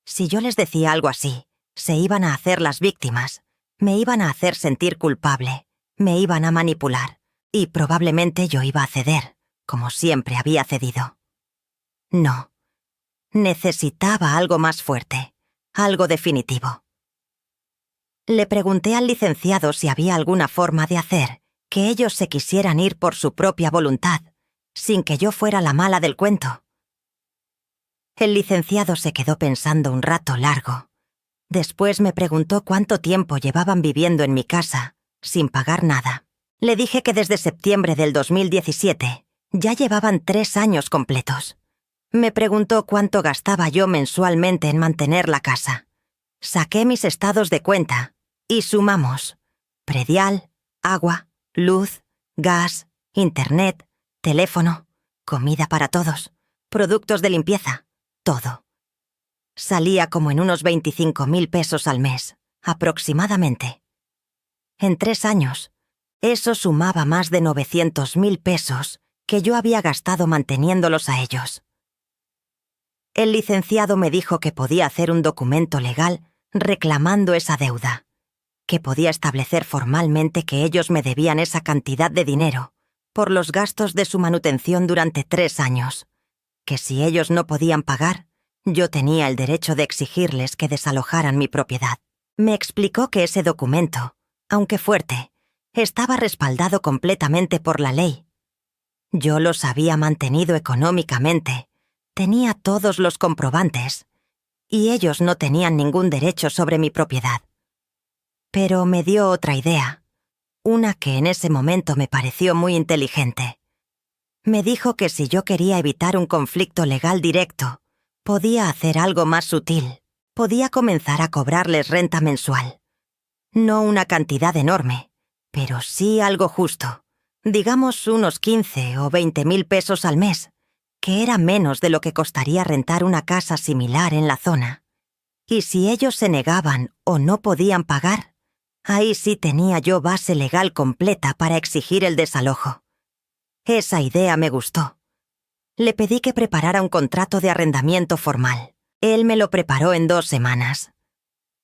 Si yo les decía algo así, se iban a hacer las víctimas, me iban a hacer sentir culpable, me iban a manipular, y probablemente yo iba a ceder, como siempre había cedido. No. Necesitaba algo más fuerte, algo definitivo. Le pregunté al licenciado si había alguna forma de hacer que ellos se quisieran ir por su propia voluntad, sin que yo fuera la mala del cuento. El licenciado se quedó pensando un rato largo. Después me preguntó cuánto tiempo llevaban viviendo en mi casa, sin pagar nada. Le dije que desde septiembre del 2017 ya llevaban 3 años completos. Me preguntó cuánto gastaba yo mensualmente en mantener la casa. Saqué mis estados de cuenta y sumamos predial, agua, luz, gas, internet, teléfono, comida para todos, productos de limpieza, todo. Salía como en unos 25.000 pesos al mes, aproximadamente. En 3 años, eso sumaba más de 900.000 pesos que yo había gastado manteniéndolos a ellos. El licenciado me dijo que podía hacer un documento legal reclamando esa deuda, que podía establecer formalmente que ellos me debían esa cantidad de dinero por los gastos de su manutención durante 3 años, que si ellos no podían pagar, yo tenía el derecho de exigirles que desalojaran mi propiedad. Me explicó que ese documento, aunque fuerte, estaba respaldado completamente por la ley. Yo los había mantenido económicamente, tenía todos los comprobantes, y ellos no tenían ningún derecho sobre mi propiedad. Pero me dio otra idea, una que en ese momento me pareció muy inteligente. Me dijo que si yo quería evitar un conflicto legal directo, podía hacer algo más sutil, podía comenzar a cobrarles renta mensual. No una cantidad enorme, pero sí algo justo, digamos unos 15 o 20.000 pesos al mes, que era menos de lo que costaría rentar una casa similar en la zona. Y si ellos se negaban o no podían pagar, ahí sí tenía yo base legal completa para exigir el desalojo. Esa idea me gustó. Le pedí que preparara un contrato de arrendamiento formal. Él me lo preparó en 2 semanas.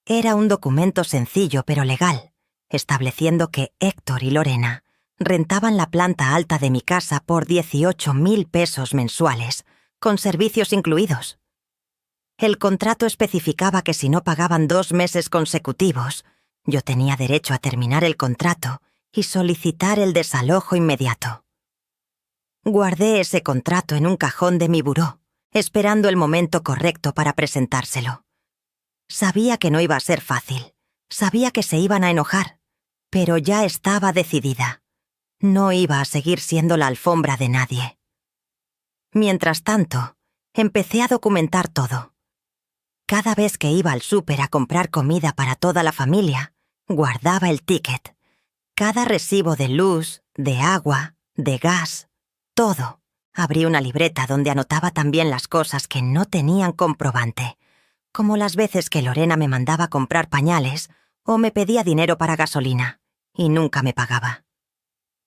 Era un documento sencillo pero legal, estableciendo que Héctor y Lorena rentaban la planta alta de mi casa por 18.000 pesos mensuales, con servicios incluidos. El contrato especificaba que si no pagaban 2 meses consecutivos, yo tenía derecho a terminar el contrato y solicitar el desalojo inmediato. Guardé ese contrato en un cajón de mi buró, esperando el momento correcto para presentárselo. Sabía que no iba a ser fácil, sabía que se iban a enojar, pero ya estaba decidida. No iba a seguir siendo la alfombra de nadie. Mientras tanto, empecé a documentar todo. Cada vez que iba al súper a comprar comida para toda la familia, guardaba el ticket. Cada recibo de luz, de agua, de gas, todo. Abrí una libreta donde anotaba también las cosas que no tenían comprobante, como las veces que Lorena me mandaba comprar pañales o me pedía dinero para gasolina, y nunca me pagaba.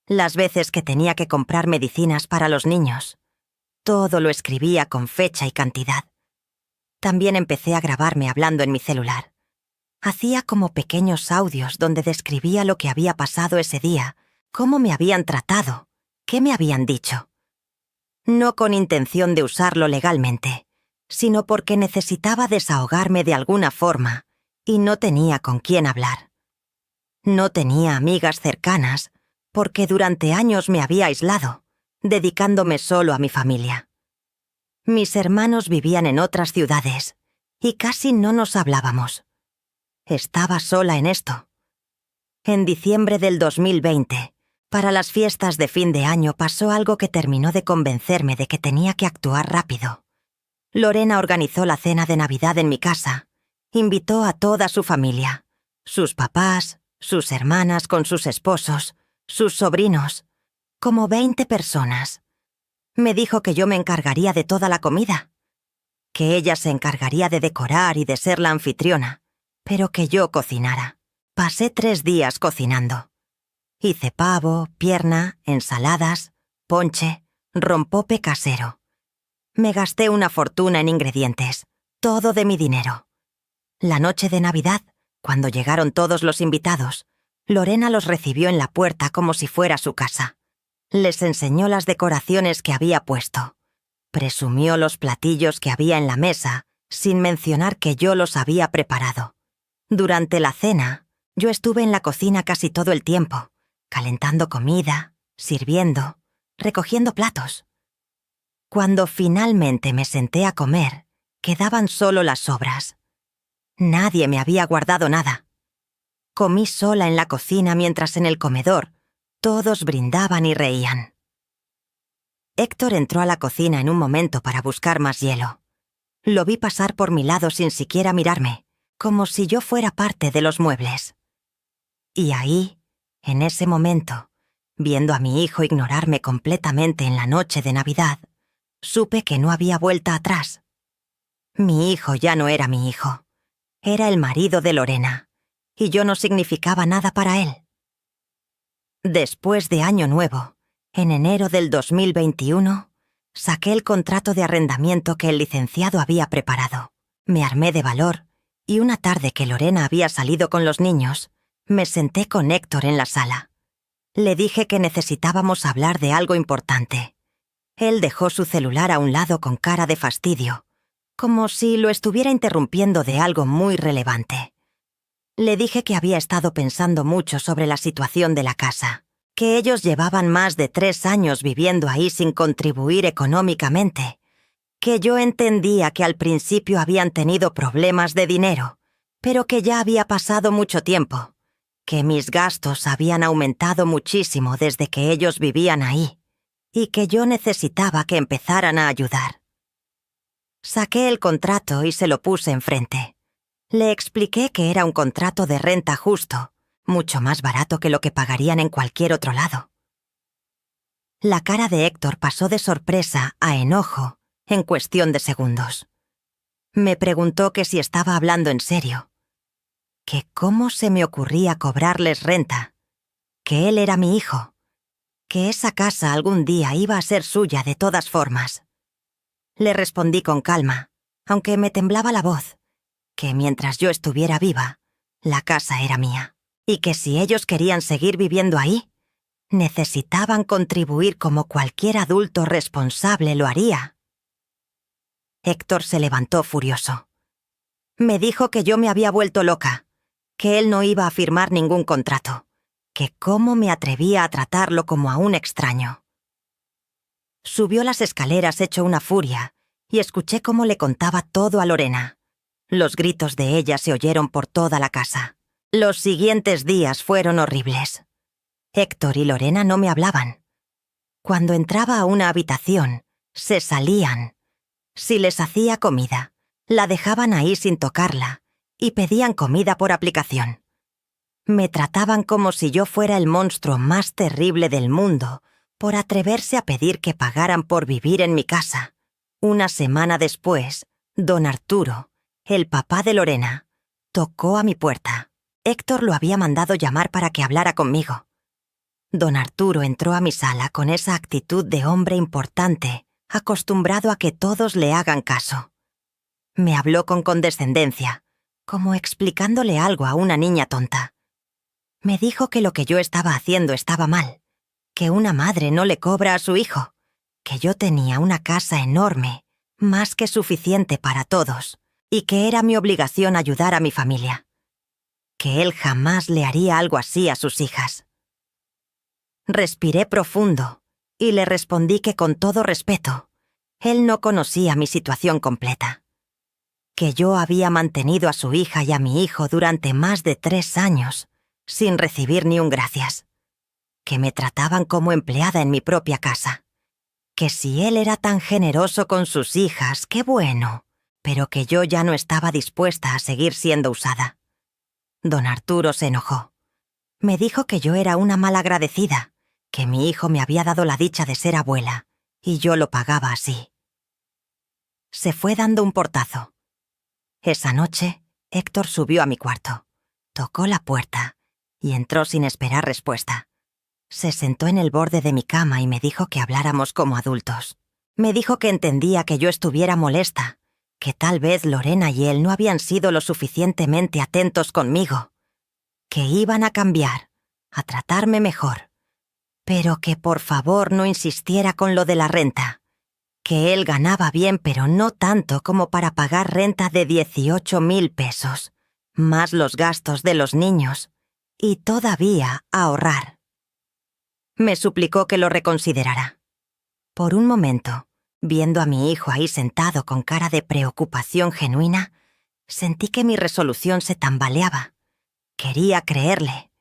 Las veces que tenía que comprar medicinas para los niños. Todo lo escribía con fecha y cantidad. También empecé a grabarme hablando en mi celular. Hacía como pequeños audios donde describía lo que había pasado ese día, cómo me habían tratado, qué me habían dicho. No con intención de usarlo legalmente, sino porque necesitaba desahogarme de alguna forma y no tenía con quién hablar. No tenía amigas cercanas porque durante años me había aislado, dedicándome solo a mi familia. Mis hermanos vivían en otras ciudades y casi no nos hablábamos. Estaba sola en esto. En diciembre del 2020, para las fiestas de fin de año pasó algo que terminó de convencerme de que tenía que actuar rápido. Lorena organizó la cena de Navidad en mi casa. Invitó a toda su familia, sus papás, sus hermanas con sus esposos, sus sobrinos, como 20 personas. Me dijo que yo me encargaría de toda la comida, que ella se encargaría de decorar y de ser la anfitriona, pero que yo cocinara. Pasé 3 días cocinando. Hice pavo, pierna, ensaladas, ponche, rompope casero. Me gasté una fortuna en ingredientes, todo de mi dinero. La noche de Navidad, cuando llegaron todos los invitados, Lorena los recibió en la puerta como si fuera su casa. Les enseñó las decoraciones que había puesto. Presumió los platillos que había en la mesa, sin mencionar que yo los había preparado. Durante la cena, yo estuve en la cocina casi todo el tiempo, calentando comida, sirviendo, recogiendo platos. Cuando finalmente me senté a comer, quedaban solo las sobras. Nadie me había guardado nada. Comí sola en la cocina mientras en el comedor todos brindaban y reían. Héctor entró a la cocina en un momento para buscar más hielo. Lo vi pasar por mi lado sin siquiera mirarme, como si yo fuera parte de los muebles. Y ahí, en ese momento, viendo a mi hijo ignorarme completamente en la noche de Navidad, supe que no había vuelta atrás. Mi hijo ya no era mi hijo. Era el marido de Lorena, y yo no significaba nada para él. Después de Año Nuevo, en enero del 2021, saqué el contrato de arrendamiento que el licenciado había preparado. Me armé de valor, y una tarde que Lorena había salido con los niños, me senté con Héctor en la sala. Le dije que necesitábamos hablar de algo importante. Él dejó su celular a un lado con cara de fastidio, como si lo estuviera interrumpiendo de algo muy relevante. Le dije que había estado pensando mucho sobre la situación de la casa, que ellos llevaban más de 3 años viviendo ahí sin contribuir económicamente, que yo entendía que al principio habían tenido problemas de dinero, pero que ya había pasado mucho tiempo, que mis gastos habían aumentado muchísimo desde que ellos vivían ahí, y que yo necesitaba que empezaran a ayudar. Saqué el contrato y se lo puse enfrente. Le expliqué que era un contrato de renta justo, mucho más barato que lo que pagarían en cualquier otro lado. La cara de Héctor pasó de sorpresa a enojo en cuestión de segundos. Me preguntó que si estaba hablando en serio, que cómo se me ocurría cobrarles renta, que él era mi hijo, que esa casa algún día iba a ser suya de todas formas. Le respondí con calma, aunque me temblaba la voz, que mientras yo estuviera viva, la casa era mía, y que si ellos querían seguir viviendo ahí, necesitaban contribuir como cualquier adulto responsable lo haría. Héctor se levantó furioso. Me dijo que yo me había vuelto loca, que él no iba a firmar ningún contrato, que cómo me atrevía a tratarlo como a un extraño. Subió las escaleras hecho una furia y escuché cómo le contaba todo a Lorena. Los gritos de ella se oyeron por toda la casa. Los siguientes días fueron horribles. Héctor y Lorena no me hablaban. Cuando entraba a una habitación, se salían. Si les hacía comida, la dejaban ahí sin tocarla y pedían comida por aplicación. Me trataban como si yo fuera el monstruo más terrible del mundo por atreverse a pedir que pagaran por vivir en mi casa. Una semana después, don Arturo, el papá de Lorena, tocó a mi puerta. Héctor lo había mandado llamar para que hablara conmigo. Don Arturo entró a mi sala con esa actitud de hombre importante, acostumbrado a que todos le hagan caso. Me habló con condescendencia, como explicándole algo a una niña tonta. Me dijo que lo que yo estaba haciendo estaba mal, que una madre no le cobra a su hijo, que yo tenía una casa enorme, más que suficiente para todos, y que era mi obligación ayudar a mi familia. Que él jamás le haría algo así a sus hijas. Respiré profundo y le respondí que con todo respeto, él no conocía mi situación completa. Que yo había mantenido a su hija y a mi hijo durante más de 3 años, sin recibir ni un gracias. Que me trataban como empleada en mi propia casa. Que si él era tan generoso con sus hijas, qué bueno, pero que yo ya no estaba dispuesta a seguir siendo usada. Don Arturo se enojó. Me dijo que yo era una malagradecida, que mi hijo me había dado la dicha de ser abuela, y yo lo pagaba así. Se fue dando un portazo. Esa noche, Héctor subió a mi cuarto, tocó la puerta y entró sin esperar respuesta. Se sentó en el borde de mi cama y me dijo que habláramos como adultos. Me dijo que entendía que yo estuviera molesta, que tal vez Lorena y él no habían sido lo suficientemente atentos conmigo, que iban a cambiar, a tratarme mejor, pero que por favor no insistiera con lo de la renta, que él ganaba bien pero no tanto como para pagar renta de 18,000 pesos, más los gastos de los niños, y todavía ahorrar. Me suplicó que lo reconsiderara. Por un momento, viendo a mi hijo ahí sentado con cara de preocupación genuina, sentí que mi resolución se tambaleaba. Quería creerle.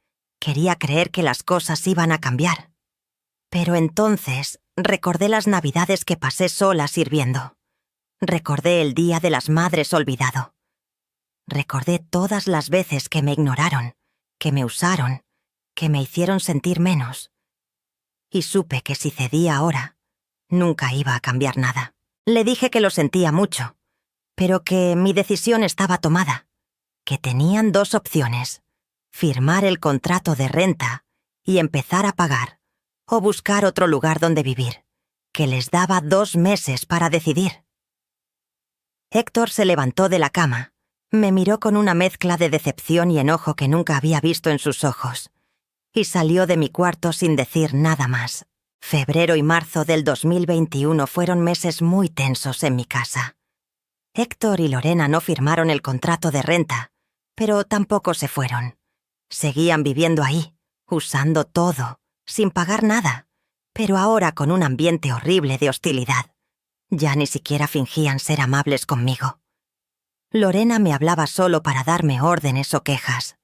Quería creer que las cosas iban a cambiar. Pero entonces recordé las navidades que pasé sola sirviendo. Recordé el Día de las Madres olvidado. Recordé todas las veces que me ignoraron, que me usaron, que me hicieron sentir menos. Y supe que si cedía ahora, nunca iba a cambiar nada. Le dije que lo sentía mucho, pero que mi decisión estaba tomada, que tenían 2 opciones: firmar el contrato de renta y empezar a pagar, o buscar otro lugar donde vivir, que les daba 2 meses para decidir. Héctor se levantó de la cama, me miró con una mezcla de decepción y enojo que nunca había visto en sus ojos, y salió de mi cuarto sin decir nada más. Febrero y marzo del 2021 fueron meses muy tensos en mi casa. Héctor y Lorena no firmaron el contrato de renta, pero tampoco se fueron. Seguían viviendo ahí, usando todo, sin pagar nada, pero ahora con un ambiente horrible de hostilidad. Ya ni siquiera fingían ser amables conmigo. Lorena me hablaba solo para darme órdenes o quejas.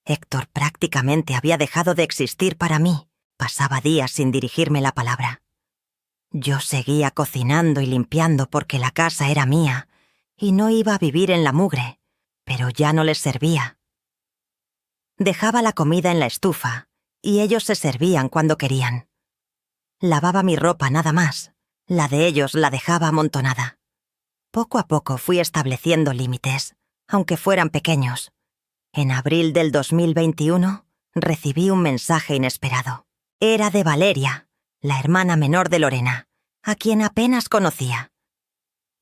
Héctor prácticamente había dejado de existir para mí. Pasaba días sin dirigirme la palabra. Yo seguía cocinando y limpiando porque la casa era mía y no iba a vivir en la mugre, pero ya no les servía. Dejaba la comida en la estufa y ellos se servían cuando querían. Lavaba mi ropa nada más, la de ellos la dejaba amontonada. Poco a poco fui estableciendo límites, aunque fueran pequeños. En abril del 2021 recibí un mensaje inesperado. Era de Valeria, la hermana menor de Lorena, a quien apenas conocía.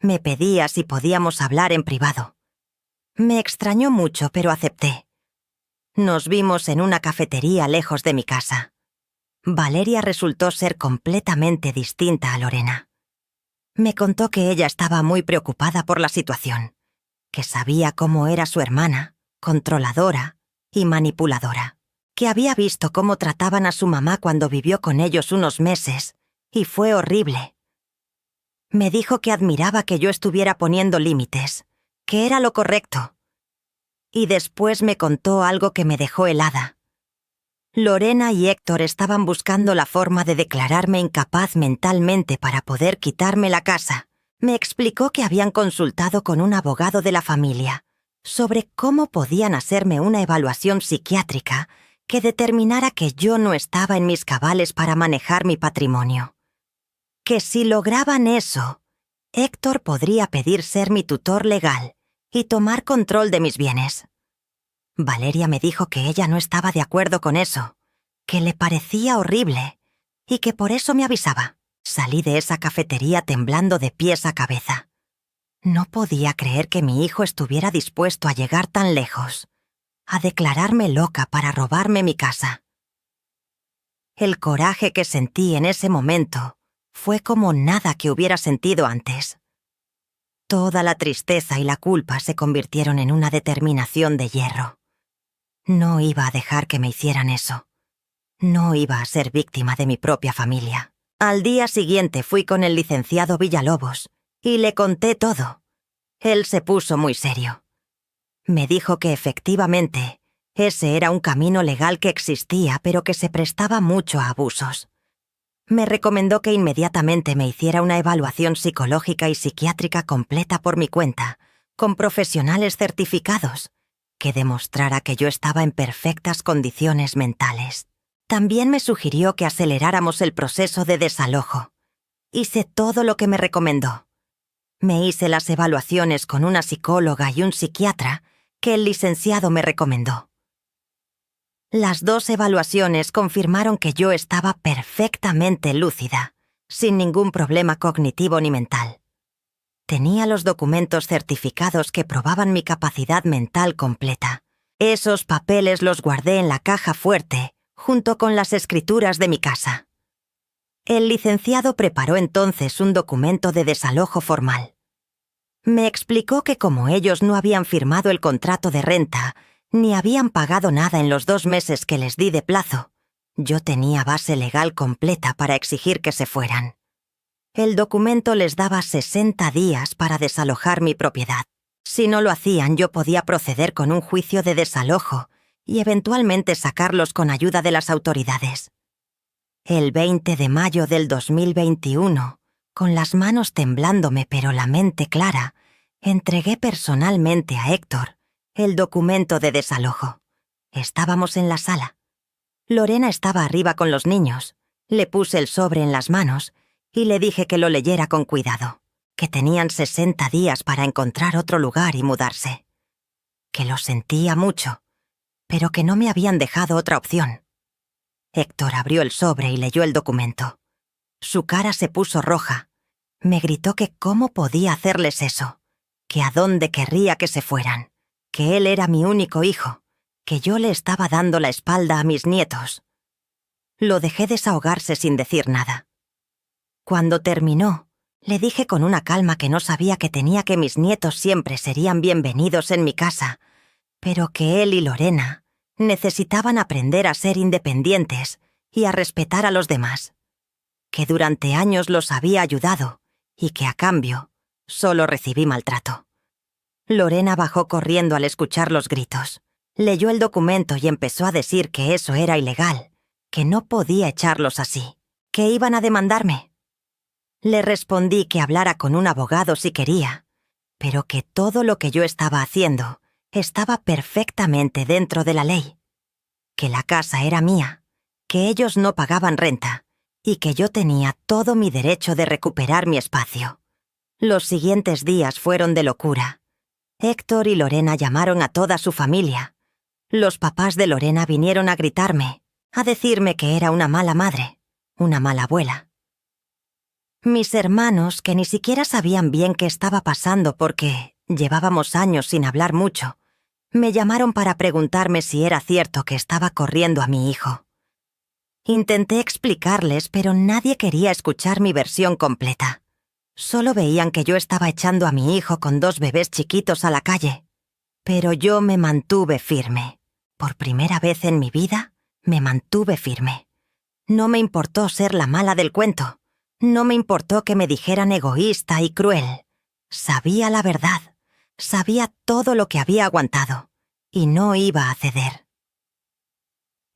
Me pedía si podíamos hablar en privado. Me extrañó mucho, pero acepté. Nos vimos en una cafetería lejos de mi casa. Valeria resultó ser completamente distinta a Lorena. Me contó que ella estaba muy preocupada por la situación, que sabía cómo era su hermana, controladora y manipuladora, que había visto cómo trataban a su mamá cuando vivió con ellos unos meses, y fue horrible. Me dijo que admiraba que yo estuviera poniendo límites, que era lo correcto. Y después me contó algo que me dejó helada. Lorena y Héctor estaban buscando la forma de declararme incapaz mentalmente para poder quitarme la casa. Me explicó que habían consultado con un abogado de la familia sobre cómo podían hacerme una evaluación psiquiátrica que determinara que yo no estaba en mis cabales para manejar mi patrimonio. Que si lograban eso, Héctor podría pedir ser mi tutor legal y tomar control de mis bienes. Valeria me dijo que ella no estaba de acuerdo con eso, que le parecía horrible y que por eso me avisaba. Salí de esa cafetería temblando de pies a cabeza. No podía creer que mi hijo estuviera dispuesto a llegar tan lejos, a declararme loca para robarme mi casa. El coraje que sentí en ese momento fue como nada que hubiera sentido antes. Toda la tristeza y la culpa se convirtieron en una determinación de hierro. No iba a dejar que me hicieran eso. No iba a ser víctima de mi propia familia. Al día siguiente fui con el licenciado Villalobos y le conté todo. Él se puso muy serio. Me dijo que efectivamente ese era un camino legal que existía, pero que se prestaba mucho a abusos. Me recomendó que inmediatamente me hiciera una evaluación psicológica y psiquiátrica completa por mi cuenta, con profesionales certificados, que demostrara que yo estaba en perfectas condiciones mentales. También me sugirió que aceleráramos el proceso de desalojo. Hice todo lo que me recomendó. Me hice las evaluaciones con una psicóloga y un psiquiatra que el licenciado me recomendó. Las dos evaluaciones confirmaron que yo estaba perfectamente lúcida, sin ningún problema cognitivo ni mental. Tenía los documentos certificados que probaban mi capacidad mental completa. Esos papeles los guardé en la caja fuerte, junto con las escrituras de mi casa. El licenciado preparó entonces un documento de desalojo formal. Me explicó que como ellos no habían firmado el contrato de renta, ni habían pagado nada en los 2 meses que les di de plazo, yo tenía base legal completa para exigir que se fueran. El documento les daba 60 días para desalojar mi propiedad. Si no lo hacían, yo podía proceder con un juicio de desalojo y eventualmente sacarlos con ayuda de las autoridades. El 20 de mayo del 2021, con las manos temblándome pero la mente clara, entregué personalmente a Héctor el documento de desalojo. Estábamos en la sala. Lorena estaba arriba con los niños. Le puse el sobre en las manos y le dije que lo leyera con cuidado, que tenían 60 días para encontrar otro lugar y mudarse. Que lo sentía mucho, pero que no me habían dejado otra opción. Héctor abrió el sobre y leyó el documento. Su cara se puso roja. Me gritó que cómo podía hacerles eso, que a dónde querría que se fueran, que él era mi único hijo, que yo le estaba dando la espalda a mis nietos. Lo dejé desahogarse sin decir nada. Cuando terminó, le dije con una calma que no sabía que tenía que mis nietos siempre serían bienvenidos en mi casa, pero que él y Lorena necesitaban aprender a ser independientes y a respetar a los demás, que durante años los había ayudado y que a cambio solo recibí maltrato. Lorena bajó corriendo al escuchar los gritos. Leyó el documento y empezó a decir que eso era ilegal, que no podía echarlos así, que iban a demandarme. Le respondí que hablara con un abogado si quería, pero que todo lo que yo estaba haciendo estaba perfectamente dentro de la ley, que la casa era mía, que ellos no pagaban renta y que yo tenía todo mi derecho de recuperar mi espacio. Los siguientes días fueron de locura. Héctor y Lorena llamaron a toda su familia. Los papás de Lorena vinieron a gritarme, a decirme que era una mala madre, una mala abuela. Mis hermanos, que ni siquiera sabían bien qué estaba pasando porque Llevábamos años sin hablar mucho. Me llamaron para preguntarme si era cierto que estaba corriendo a mi hijo. Intenté explicarles, pero nadie quería escuchar mi versión completa. Solo veían que yo estaba echando a mi hijo con 2 bebés chiquitos a la calle. Pero yo me mantuve firme. Por primera vez en mi vida, me mantuve firme. No me importó ser la mala del cuento. No me importó que me dijeran egoísta y cruel. Sabía la verdad. Sabía todo lo que había aguantado. Y no iba a ceder.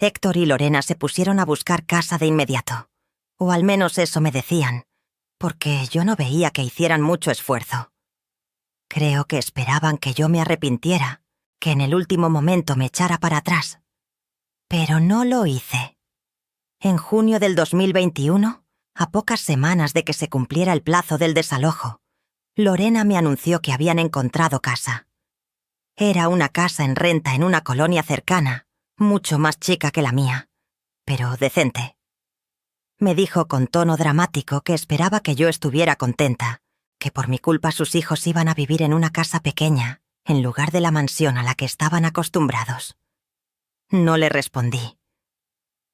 Héctor y Lorena se pusieron a buscar casa de inmediato. O al menos eso me decían, porque yo no veía que hicieran mucho esfuerzo. Creo que esperaban que yo me arrepintiera, que en el último momento me echara para atrás. Pero no lo hice. En junio del 2021, a pocas semanas de que se cumpliera el plazo del desalojo, Lorena me anunció que habían encontrado casa. Era una casa en renta en una colonia cercana, mucho más chica que la mía, pero decente. Me dijo con tono dramático que esperaba que yo estuviera contenta, que por mi culpa sus hijos iban a vivir en una casa pequeña, en lugar de la mansión a la que estaban acostumbrados. No le respondí.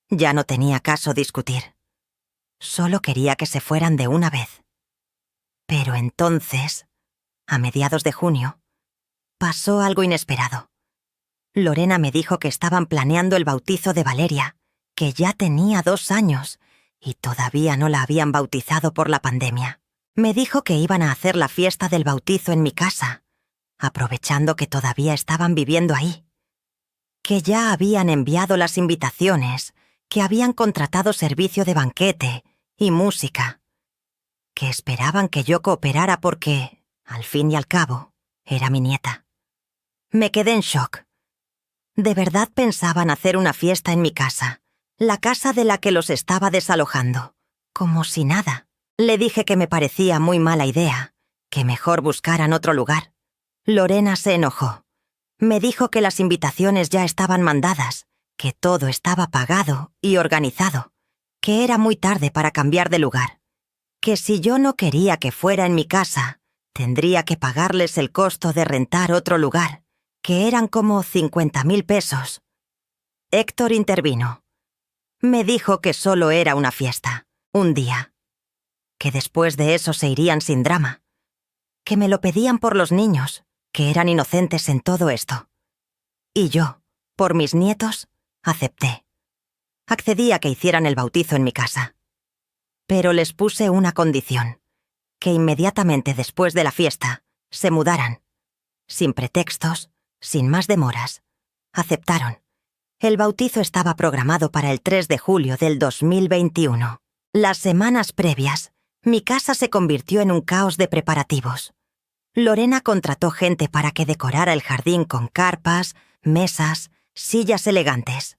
Ya no tenía caso discutir. Solo quería que se fueran de una vez. Pero entonces, a mediados de junio, pasó algo inesperado. Lorena me dijo que estaban planeando el bautizo de Valeria, que ya tenía 2 años, y todavía no la habían bautizado por la pandemia. Me dijo que iban a hacer la fiesta del bautizo en mi casa, aprovechando que todavía estaban viviendo ahí. Que ya habían enviado las invitaciones, que habían contratado servicio de banquete y música. Que esperaban que yo cooperara porque, al fin y al cabo, era mi nieta. Me quedé en shock. De verdad pensaban hacer una fiesta en mi casa, la casa de la que los estaba desalojando, como si nada. Le dije que me parecía muy mala idea, que mejor buscaran otro lugar. Lorena se enojó. Me dijo que las invitaciones ya estaban mandadas, que todo estaba pagado y organizado, que era muy tarde para cambiar de lugar, que si yo no quería que fuera en mi casa, tendría que pagarles el costo de rentar otro lugar, que eran como 50.000 pesos. Héctor intervino. Me dijo que solo era una fiesta, un día. Que después de eso se irían sin drama. Que me lo pedían por los niños, que eran inocentes en todo esto. Y yo, por mis nietos, acepté. Accedí a que hicieran el bautizo en mi casa. Pero les puse una condición, que inmediatamente después de la fiesta se mudaran. Sin pretextos, sin más demoras. Aceptaron. El bautizo estaba programado para el 3 de julio del 2021. Las semanas previas, mi casa se convirtió en un caos de preparativos. Lorena contrató gente para que decorara el jardín con carpas, mesas, sillas elegantes.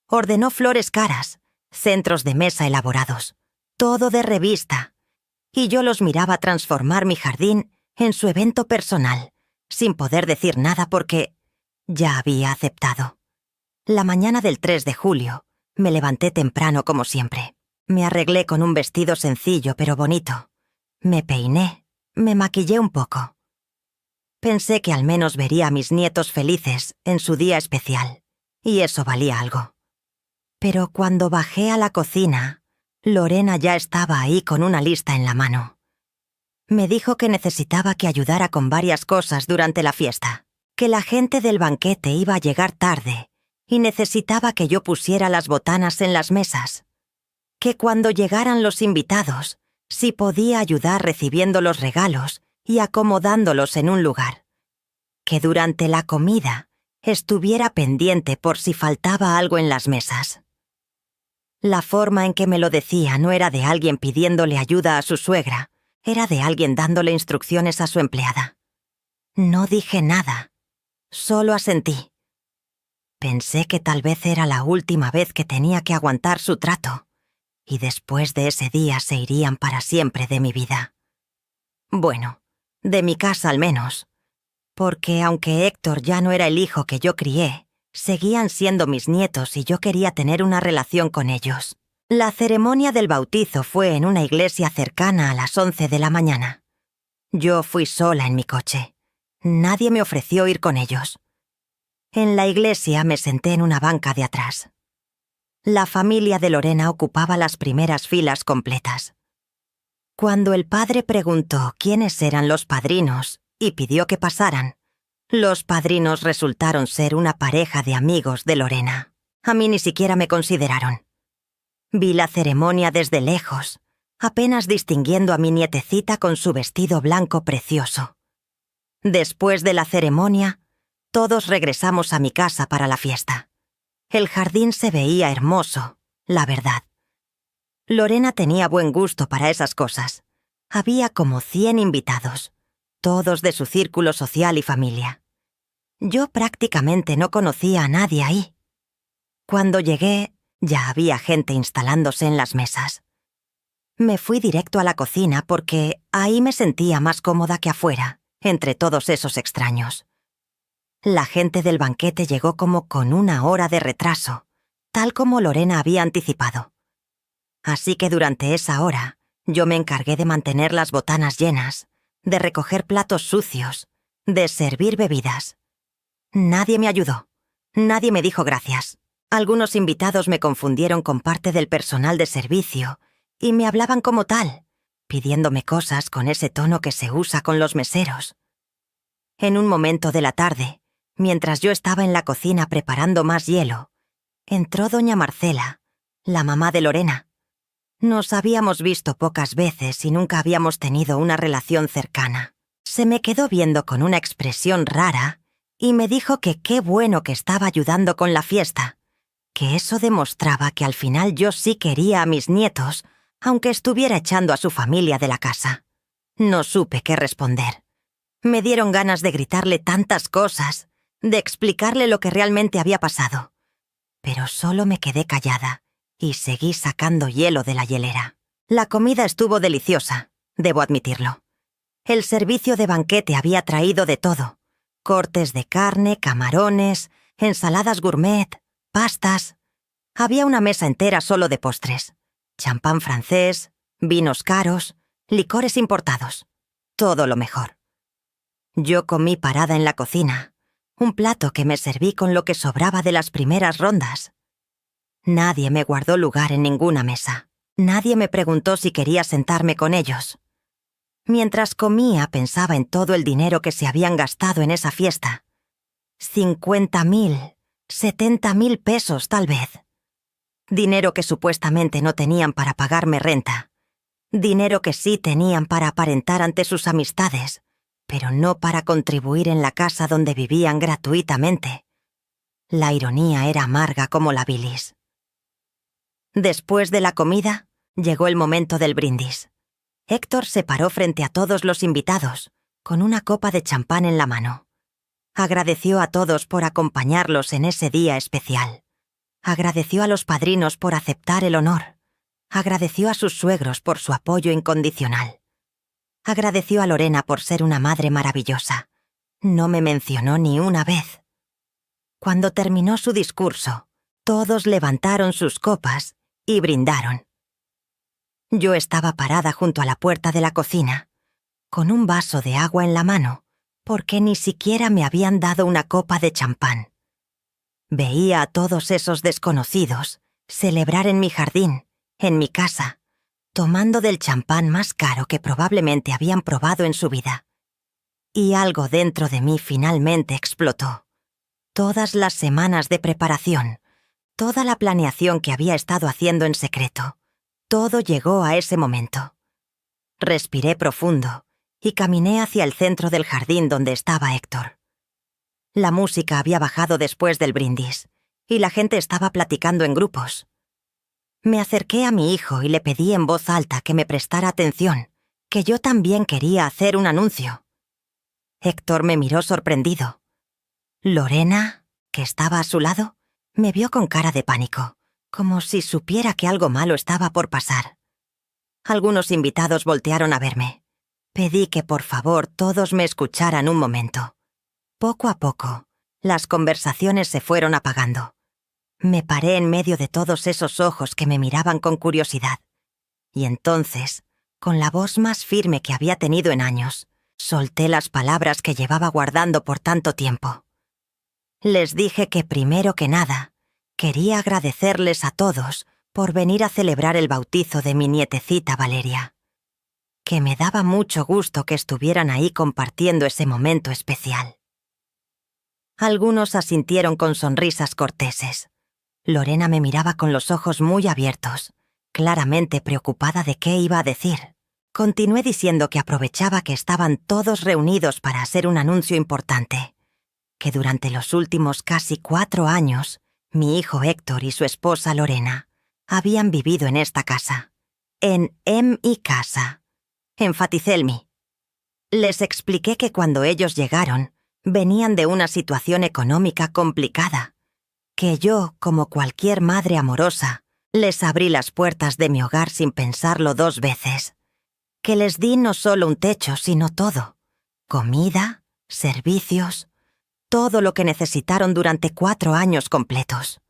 Ordenó flores caras, centros de mesa elaborados, todo de revista. Y yo los miraba transformar mi jardín en su evento personal, sin poder decir nada porque ya había aceptado. La mañana del 3 de julio, me levanté temprano como siempre. Me arreglé con un vestido sencillo pero bonito. Me peiné, me maquillé un poco. Pensé que al menos vería a mis nietos felices en su día especial, y eso valía algo. Pero cuando bajé a la cocina, Lorena ya estaba ahí con una lista en la mano. Me dijo que necesitaba que ayudara con varias cosas durante la fiesta, que la gente del banquete iba a llegar tarde y necesitaba que yo pusiera las botanas en las mesas, que cuando llegaran los invitados, si podía ayudar recibiendo los regalos y acomodándolos en un lugar, que durante la comida estuviera pendiente por si faltaba algo en las mesas. La forma en que me lo decía no era de alguien pidiéndole ayuda a su suegra, era de alguien dándole instrucciones a su empleada. No dije nada, solo asentí. Pensé que tal vez era la última vez que tenía que aguantar su trato, y después de ese día se irían para siempre de mi vida. Bueno, de mi casa al menos, porque aunque Héctor ya no era el hijo que yo crié, seguían siendo mis nietos y yo quería tener una relación con ellos. La ceremonia del bautizo fue en una iglesia cercana a las 11 de la mañana. Yo fui sola en mi coche. Nadie me ofreció ir con ellos. En la iglesia me senté en una banca de atrás. La familia de Lorena ocupaba las primeras filas completas. Cuando el padre preguntó quiénes eran los padrinos y pidió que pasaran, los padrinos resultaron ser una pareja de amigos de Lorena. A mí ni siquiera me consideraron. Vi la ceremonia desde lejos, apenas distinguiendo a mi nietecita con su vestido blanco precioso. Después de la ceremonia, todos regresamos a mi casa para la fiesta. El jardín se veía hermoso, la verdad. Lorena tenía buen gusto para esas cosas. Había como 100 invitados, todos de su círculo social y familia. Yo prácticamente no conocía a nadie ahí. Cuando llegué, ya había gente instalándose en las mesas. Me fui directo a la cocina porque ahí me sentía más cómoda que afuera, entre todos esos extraños. La gente del banquete llegó como con 1 hora de retraso, tal como Lorena había anticipado. Así que durante esa hora, yo me encargué de mantener las botanas llenas, de recoger platos sucios, de servir bebidas. Nadie me ayudó. Nadie me dijo gracias. Algunos invitados me confundieron con parte del personal de servicio y me hablaban como tal, pidiéndome cosas con ese tono que se usa con los meseros. En un momento de la tarde, mientras yo estaba en la cocina preparando más hielo, entró doña Marcela, la mamá de Lorena. Nos habíamos visto pocas veces y nunca habíamos tenido una relación cercana. Se me quedó viendo con una expresión rara y me dijo que qué bueno que estaba ayudando con la fiesta, que eso demostraba que al final yo sí quería a mis nietos, aunque estuviera echando a su familia de la casa. No supe qué responder. Me dieron ganas de gritarle tantas cosas, de explicarle lo que realmente había pasado. Pero solo me quedé callada y seguí sacando hielo de la hielera. La comida estuvo deliciosa, debo admitirlo. El servicio de banquete había traído de todo: cortes de carne, camarones, ensaladas gourmet, pastas. Había una mesa entera solo de postres: champán francés, vinos caros, licores importados. Todo lo mejor. Yo comí parada en la cocina, un plato que me serví con lo que sobraba de las primeras rondas. Nadie me guardó lugar en ninguna mesa. Nadie me preguntó si quería sentarme con ellos. Mientras comía, pensaba en todo el dinero que se habían gastado en esa fiesta. 50.000, 70.000 pesos tal vez. Dinero que supuestamente no tenían para pagarme renta. Dinero que sí tenían para aparentar ante sus amistades, pero no para contribuir en la casa donde vivían gratuitamente. La ironía era amarga como la bilis. Después de la comida, llegó el momento del brindis. Héctor se paró frente a todos los invitados, con una copa de champán en la mano. Agradeció a todos por acompañarlos en ese día especial. Agradeció a los padrinos por aceptar el honor. Agradeció a sus suegros por su apoyo incondicional. Agradeció a Lorena por ser una madre maravillosa. No me mencionó ni una vez. Cuando terminó su discurso, todos levantaron sus copas y brindaron. Yo estaba parada junto a la puerta de la cocina, con un vaso de agua en la mano, porque ni siquiera me habían dado una copa de champán. Veía a todos esos desconocidos celebrar en mi jardín, en mi casa, tomando del champán más caro que probablemente habían probado en su vida. Y algo dentro de mí finalmente explotó. Todas las semanas de preparación, toda la planeación que había estado haciendo en secreto, todo llegó a ese momento. Respiré profundo y caminé hacia el centro del jardín donde estaba Héctor. La música había bajado después del brindis y la gente estaba platicando en grupos. Me acerqué a mi hijo y le pedí en voz alta que me prestara atención, que yo también quería hacer un anuncio. Héctor me miró sorprendido. Lorena, que estaba a su lado, me vio con cara de pánico, como si supiera que algo malo estaba por pasar. Algunos invitados voltearon a verme. Pedí que por favor todos me escucharan un momento. Poco a poco, las conversaciones se fueron apagando. Me paré en medio de todos esos ojos que me miraban con curiosidad. Y entonces, con la voz más firme que había tenido en años, Solté las palabras que llevaba guardando por tanto tiempo. Les dije que primero que nada, quería agradecerles a todos por venir a celebrar el bautizo de mi nietecita Valeria, que me daba mucho gusto que estuvieran ahí compartiendo ese momento especial. Algunos asintieron con sonrisas corteses. Lorena me miraba con los ojos muy abiertos, claramente preocupada de qué iba a decir. Continué diciendo que aprovechaba que estaban todos reunidos para hacer un anuncio importante, que durante los últimos casi 4 años, mi hijo Héctor y su esposa Lorena habían vivido en esta casa, en mi casa. Enfaticé el mi. Les expliqué que cuando ellos llegaron, venían de una situación económica complicada, que yo, como cualquier madre amorosa, les abrí las puertas de mi hogar sin pensarlo 2 veces, que les di no solo un techo, sino todo: comida, servicios, todo lo que necesitaron durante 4 años completos.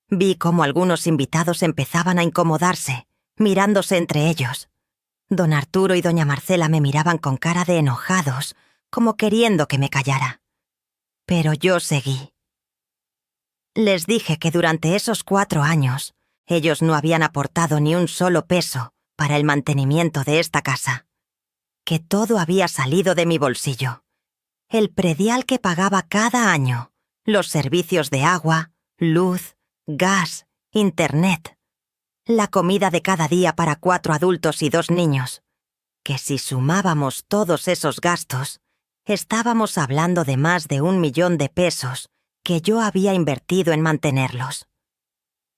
Vi cómo algunos invitados empezaban a incomodarse, mirándose entre ellos. Don Arturo y doña Marcela me miraban con cara de enojados, como queriendo que me callara. Pero yo seguí. Les dije que durante esos 4 años, ellos no habían aportado ni un solo peso para el mantenimiento de esta casa, que todo había salido de mi bolsillo. El predial que pagaba cada año, los servicios de agua, luz, gas, internet, la comida de cada día para 4 adultos y 2 niños, que si sumábamos todos esos gastos, estábamos hablando de más de 1 millón de pesos que yo había invertido en mantenerlos.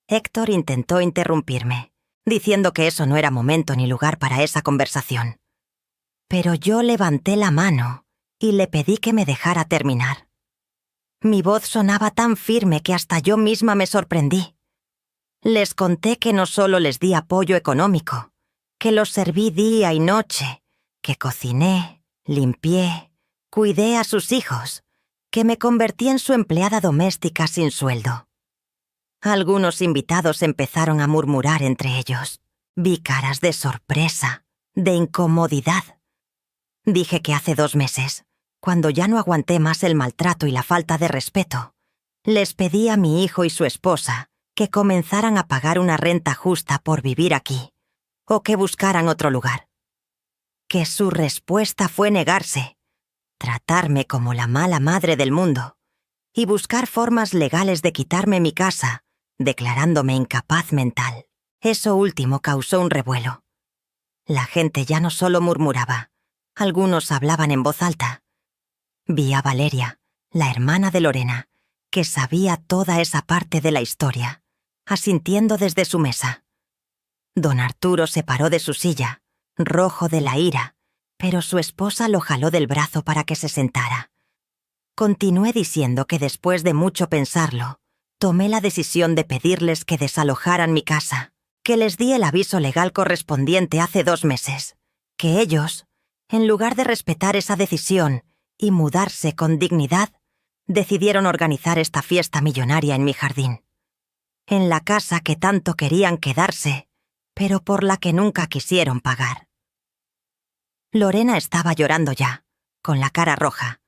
Héctor intentó interrumpirme, diciendo que eso no era momento ni lugar para esa conversación. Pero yo levanté la mano y le pedí que me dejara terminar. Mi voz sonaba tan firme que hasta yo misma me sorprendí. Les conté que no solo les di apoyo económico, que los serví día y noche, que cociné, limpié, cuidé a sus hijos, que me convertí en su empleada doméstica sin sueldo. Algunos invitados empezaron a murmurar entre ellos. Vi caras de sorpresa, de incomodidad. Dije que hace 2 meses, cuando ya no aguanté más el maltrato y la falta de respeto, les pedí a mi hijo y su esposa que comenzaran a pagar una renta justa por vivir aquí, o que buscaran otro lugar. Que su respuesta fue negarse, tratarme como la mala madre del mundo, y buscar formas legales de quitarme mi casa, declarándome incapaz mental. Eso último causó un revuelo. La gente ya no solo murmuraba, algunos hablaban en voz alta. Vi a Valeria, la hermana de Lorena, que sabía toda esa parte de la historia, asintiendo desde su mesa. Don Arturo se paró de su silla, rojo de la ira, pero su esposa lo jaló del brazo para que se sentara. Continué diciendo que después de mucho pensarlo, tomé la decisión de pedirles que desalojaran mi casa, que les di el aviso legal correspondiente hace 2 meses, que ellos, en lugar de respetar esa decisión y mudarse con dignidad, decidieron organizar esta fiesta millonaria en mi jardín, en la casa que tanto querían quedarse, pero por la que nunca quisieron pagar. Lorena estaba llorando ya, con la cara roja.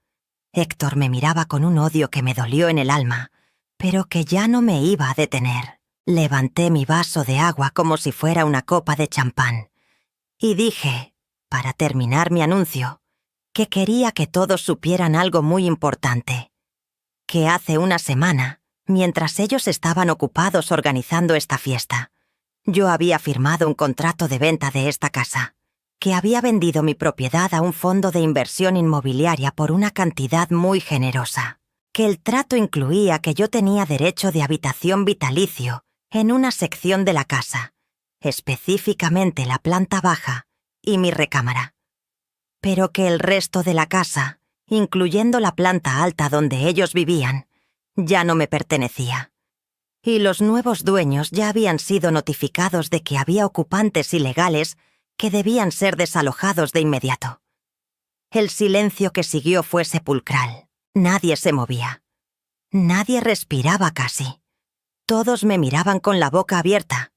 Héctor me miraba con un odio que me dolió en el alma, pero que ya no me iba a detener. Levanté mi vaso de agua como si fuera una copa de champán y dije, para terminar mi anuncio, que quería que todos supieran algo muy importante, que hace 1 semana, mientras ellos estaban ocupados organizando esta fiesta, yo había firmado un contrato de venta de esta casa, que había vendido mi propiedad a un fondo de inversión inmobiliaria por una cantidad muy generosa, que el trato incluía que yo tenía derecho de habitación vitalicio en una sección de la casa, específicamente la planta baja y mi recámara, pero que el resto de la casa, incluyendo la planta alta donde ellos vivían, ya no me pertenecía. Y los nuevos dueños ya habían sido notificados de que había ocupantes ilegales que debían ser desalojados de inmediato. El silencio que siguió fue sepulcral. Nadie se movía. Nadie respiraba casi. Todos me miraban con la boca abierta.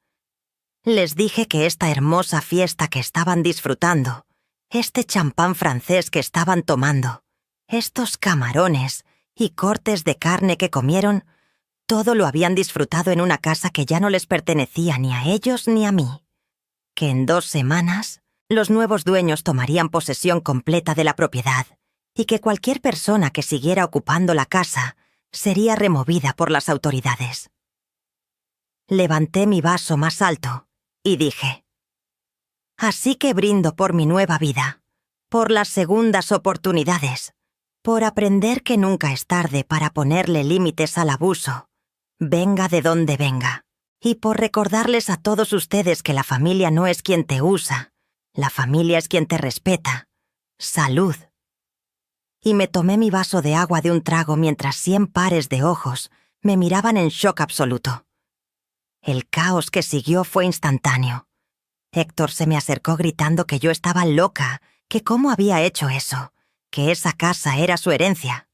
Les dije que esta hermosa fiesta que estaban disfrutando este champán francés que estaban tomando, estos camarones y cortes de carne que comieron, todo lo habían disfrutado en una casa que ya no les pertenecía ni a ellos ni a mí. Que en 2 semanas los nuevos dueños tomarían posesión completa de la propiedad y que cualquier persona que siguiera ocupando la casa sería removida por las autoridades. Levanté mi vaso más alto y dije: así que brindo por mi nueva vida, por las segundas oportunidades, por aprender que nunca es tarde para ponerle límites al abuso, venga de donde venga, y por recordarles a todos ustedes que la familia no es quien te usa, la familia es quien te respeta. ¡Salud! Y me tomé mi vaso de agua de un trago mientras 100 pares de ojos me miraban en shock absoluto. El caos que siguió fue instantáneo. Héctor se me acercó gritando que yo estaba loca, que cómo había hecho eso, que esa casa era su herencia.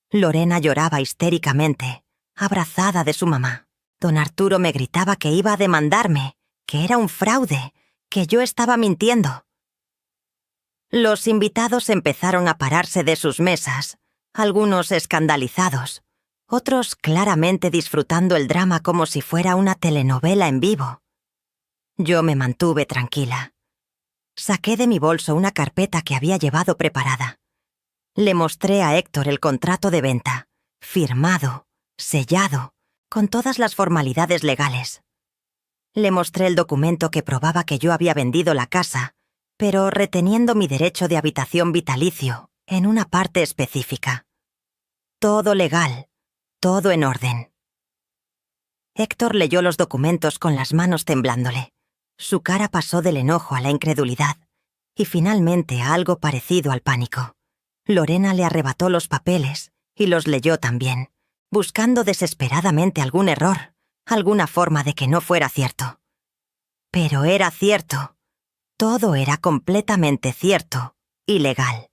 Lorena lloraba histéricamente, abrazada de su mamá. Don Arturo me gritaba que iba a demandarme, que era un fraude, que yo estaba mintiendo. Los invitados empezaron a pararse de sus mesas, algunos escandalizados, otros claramente disfrutando el drama como si fuera una telenovela en vivo. Yo me mantuve tranquila. Saqué de mi bolso una carpeta que había llevado preparada. Le mostré a Héctor el contrato de venta, firmado, sellado, con todas las formalidades legales. Le mostré el documento que probaba que yo había vendido la casa, pero reteniendo mi derecho de habitación vitalicio en una parte específica. Todo legal, todo en orden. Héctor leyó los documentos con las manos temblándole. Su cara pasó del enojo a la incredulidad y finalmente a algo parecido al pánico. Lorena le arrebató los papeles y los leyó también, buscando desesperadamente algún error, alguna forma de que no fuera cierto. Pero era cierto. Todo era completamente cierto y legal.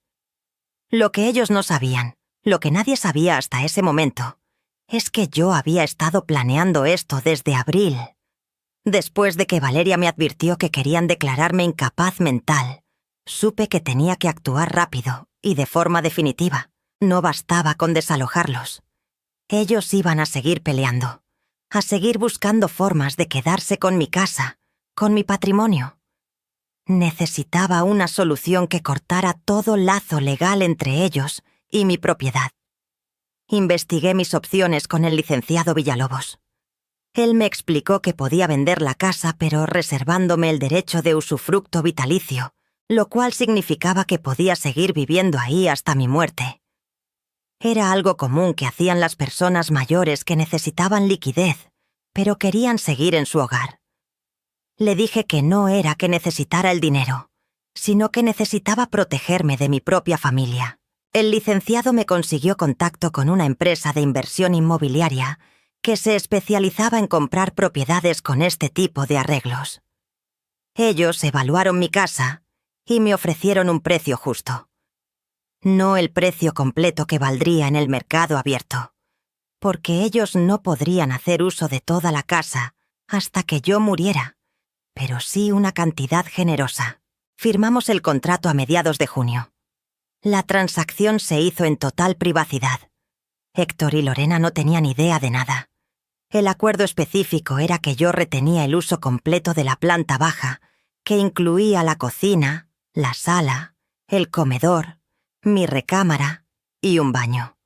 Lo que ellos no sabían, lo que nadie sabía hasta ese momento, es que yo había estado planeando esto desde abril. Después de que Valeria me advirtió que querían declararme incapaz mental, supe que tenía que actuar rápido y de forma definitiva. No bastaba con desalojarlos. Ellos iban a seguir peleando, a seguir buscando formas de quedarse con mi casa, con mi patrimonio. Necesitaba una solución que cortara todo lazo legal entre ellos y mi propiedad. Investigué mis opciones con el licenciado Villalobos. Él me explicó que podía vender la casa, pero reservándome el derecho de usufructo vitalicio, lo cual significaba que podía seguir viviendo ahí hasta mi muerte. Era algo común que hacían las personas mayores que necesitaban liquidez, pero querían seguir en su hogar. Le dije que no era que necesitara el dinero, sino que necesitaba protegerme de mi propia familia. El licenciado me consiguió contacto con una empresa de inversión inmobiliaria que se especializaba en comprar propiedades con este tipo de arreglos. Ellos evaluaron mi casa y me ofrecieron un precio justo. No el precio completo que valdría en el mercado abierto, porque ellos no podrían hacer uso de toda la casa hasta que yo muriera, pero sí una cantidad generosa. Firmamos el contrato a mediados de junio. La transacción se hizo en total privacidad. Héctor y Lorena no tenían idea de nada. El acuerdo específico era que yo retenía el uso completo de la planta baja, que incluía la cocina, la sala, el comedor, mi recámara y un baño.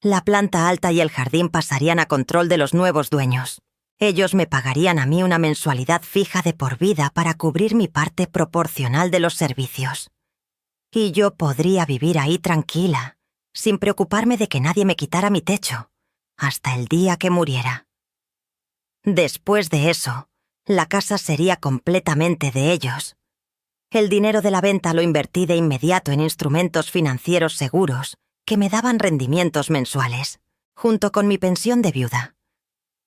La planta alta y el jardín pasarían a control de los nuevos dueños. Ellos me pagarían a mí una mensualidad fija de por vida para cubrir mi parte proporcional de los servicios. Y yo podría vivir ahí tranquila, sin preocuparme de que nadie me quitara mi techo, hasta el día que muriera. Después de eso, la casa sería completamente de ellos. El dinero de la venta lo invertí de inmediato en instrumentos financieros seguros que me daban rendimientos mensuales, junto con mi pensión de viuda.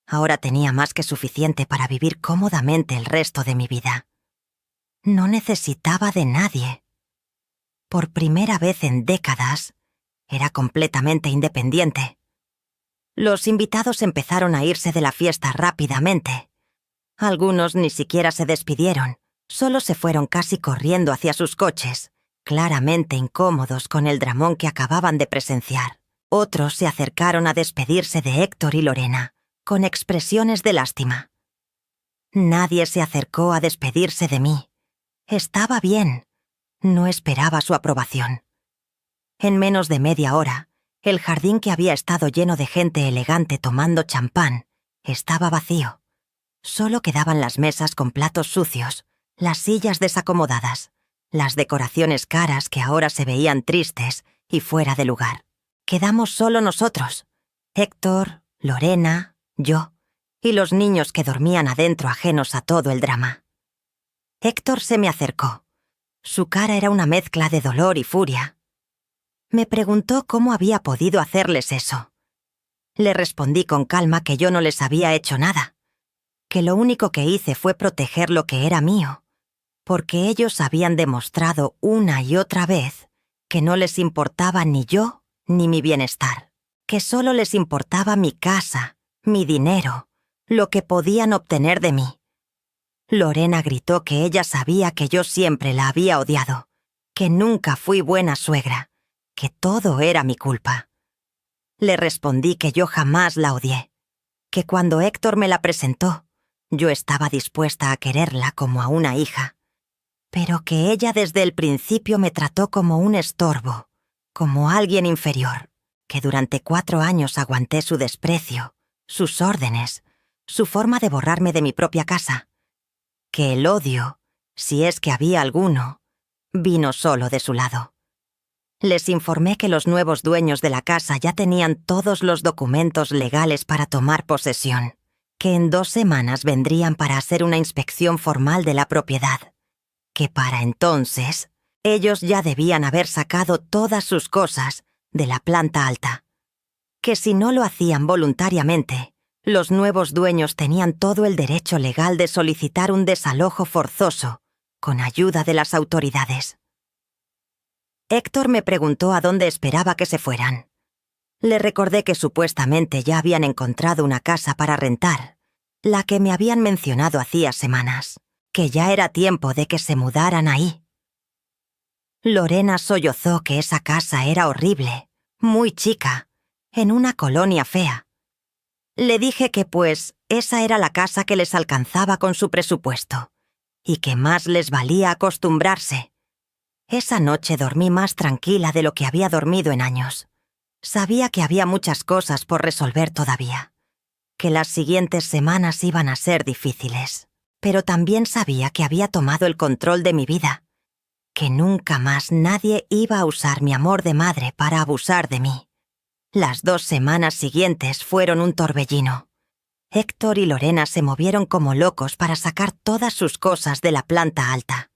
Ahora tenía más que suficiente para vivir cómodamente el resto de mi vida. No necesitaba de nadie. Por primera vez en décadas, era completamente independiente. Los invitados empezaron a irse de la fiesta rápidamente. Algunos ni siquiera se despidieron, Solo se fueron casi corriendo hacia sus coches, claramente incómodos con el dramón que acababan de presenciar. Otros se acercaron a despedirse de Héctor y Lorena, con expresiones de lástima. Nadie se acercó a despedirse de mí. Estaba bien. No esperaba su aprobación. En menos de media hora, el jardín que había estado lleno de gente elegante tomando champán estaba vacío. Solo quedaban las mesas con platos sucios, las sillas desacomodadas, las decoraciones caras que ahora se veían tristes y fuera de lugar. Quedamos solo nosotros, Héctor, Lorena, yo, y los niños que dormían adentro ajenos a todo el drama. Héctor se me acercó. Su cara era una mezcla de dolor y furia. Me preguntó cómo había podido hacerles eso. Le respondí con calma que yo no les había hecho nada, que lo único que hice fue proteger lo que era mío, porque ellos habían demostrado una y otra vez que no les importaba ni yo ni mi bienestar, que solo les importaba mi casa, mi dinero, lo que podían obtener de mí. Lorena gritó que ella sabía que yo siempre la había odiado, que nunca fui buena suegra, que todo era mi culpa. Le respondí que yo jamás la odié, que cuando Héctor me la presentó, yo estaba dispuesta a quererla como a una hija, pero que ella desde el principio me trató como un estorbo, como alguien inferior, que durante 4 años aguanté su desprecio, sus órdenes, su forma de borrarme de mi propia casa, que el odio, si es que había alguno, vino solo de su lado. Les informé que los nuevos dueños de la casa ya tenían todos los documentos legales para tomar posesión, que en 2 semanas vendrían para hacer una inspección formal de la propiedad, que para entonces ellos ya debían haber sacado todas sus cosas de la planta alta, que si no lo hacían voluntariamente, los nuevos dueños tenían todo el derecho legal de solicitar un desalojo forzoso con ayuda de las autoridades. Héctor me preguntó a dónde esperaba que se fueran. Le recordé que supuestamente ya habían encontrado una casa para rentar, la que me habían mencionado hacía semanas, que ya era tiempo de que se mudaran ahí. Lorena sollozó que esa casa era horrible, muy chica, en una colonia fea. Le dije que pues esa era la casa que les alcanzaba con su presupuesto, y que más les valía acostumbrarse. Esa noche dormí más tranquila de lo que había dormido en años. Sabía que había muchas cosas por resolver todavía, que las siguientes semanas iban a ser difíciles, pero también sabía que había tomado el control de mi vida, que nunca más nadie iba a usar mi amor de madre para abusar de mí. Las 2 semanas siguientes fueron un torbellino. Héctor y Lorena se movieron como locos para sacar todas sus cosas de la planta alta.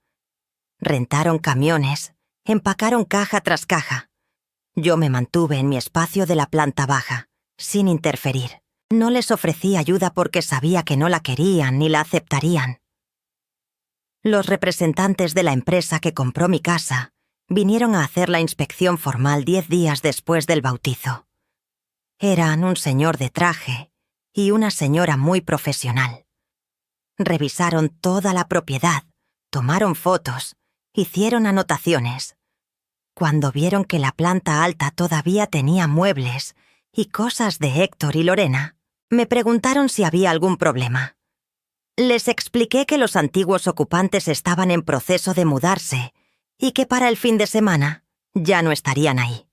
Rentaron camiones, empacaron caja tras caja. Yo me mantuve en mi espacio de la planta baja, sin interferir. No les ofrecí ayuda porque sabía que no la querían ni la aceptarían. Los representantes de la empresa que compró mi casa vinieron a hacer la inspección formal 10 días después del bautizo. Eran un señor de traje y una señora muy profesional. Revisaron toda la propiedad, tomaron fotos, hicieron anotaciones. Cuando vieron que la planta alta todavía tenía muebles y cosas de Héctor y Lorena, me preguntaron si había algún problema. Les expliqué que los antiguos ocupantes estaban en proceso de mudarse y que para el fin de semana ya no estarían ahí.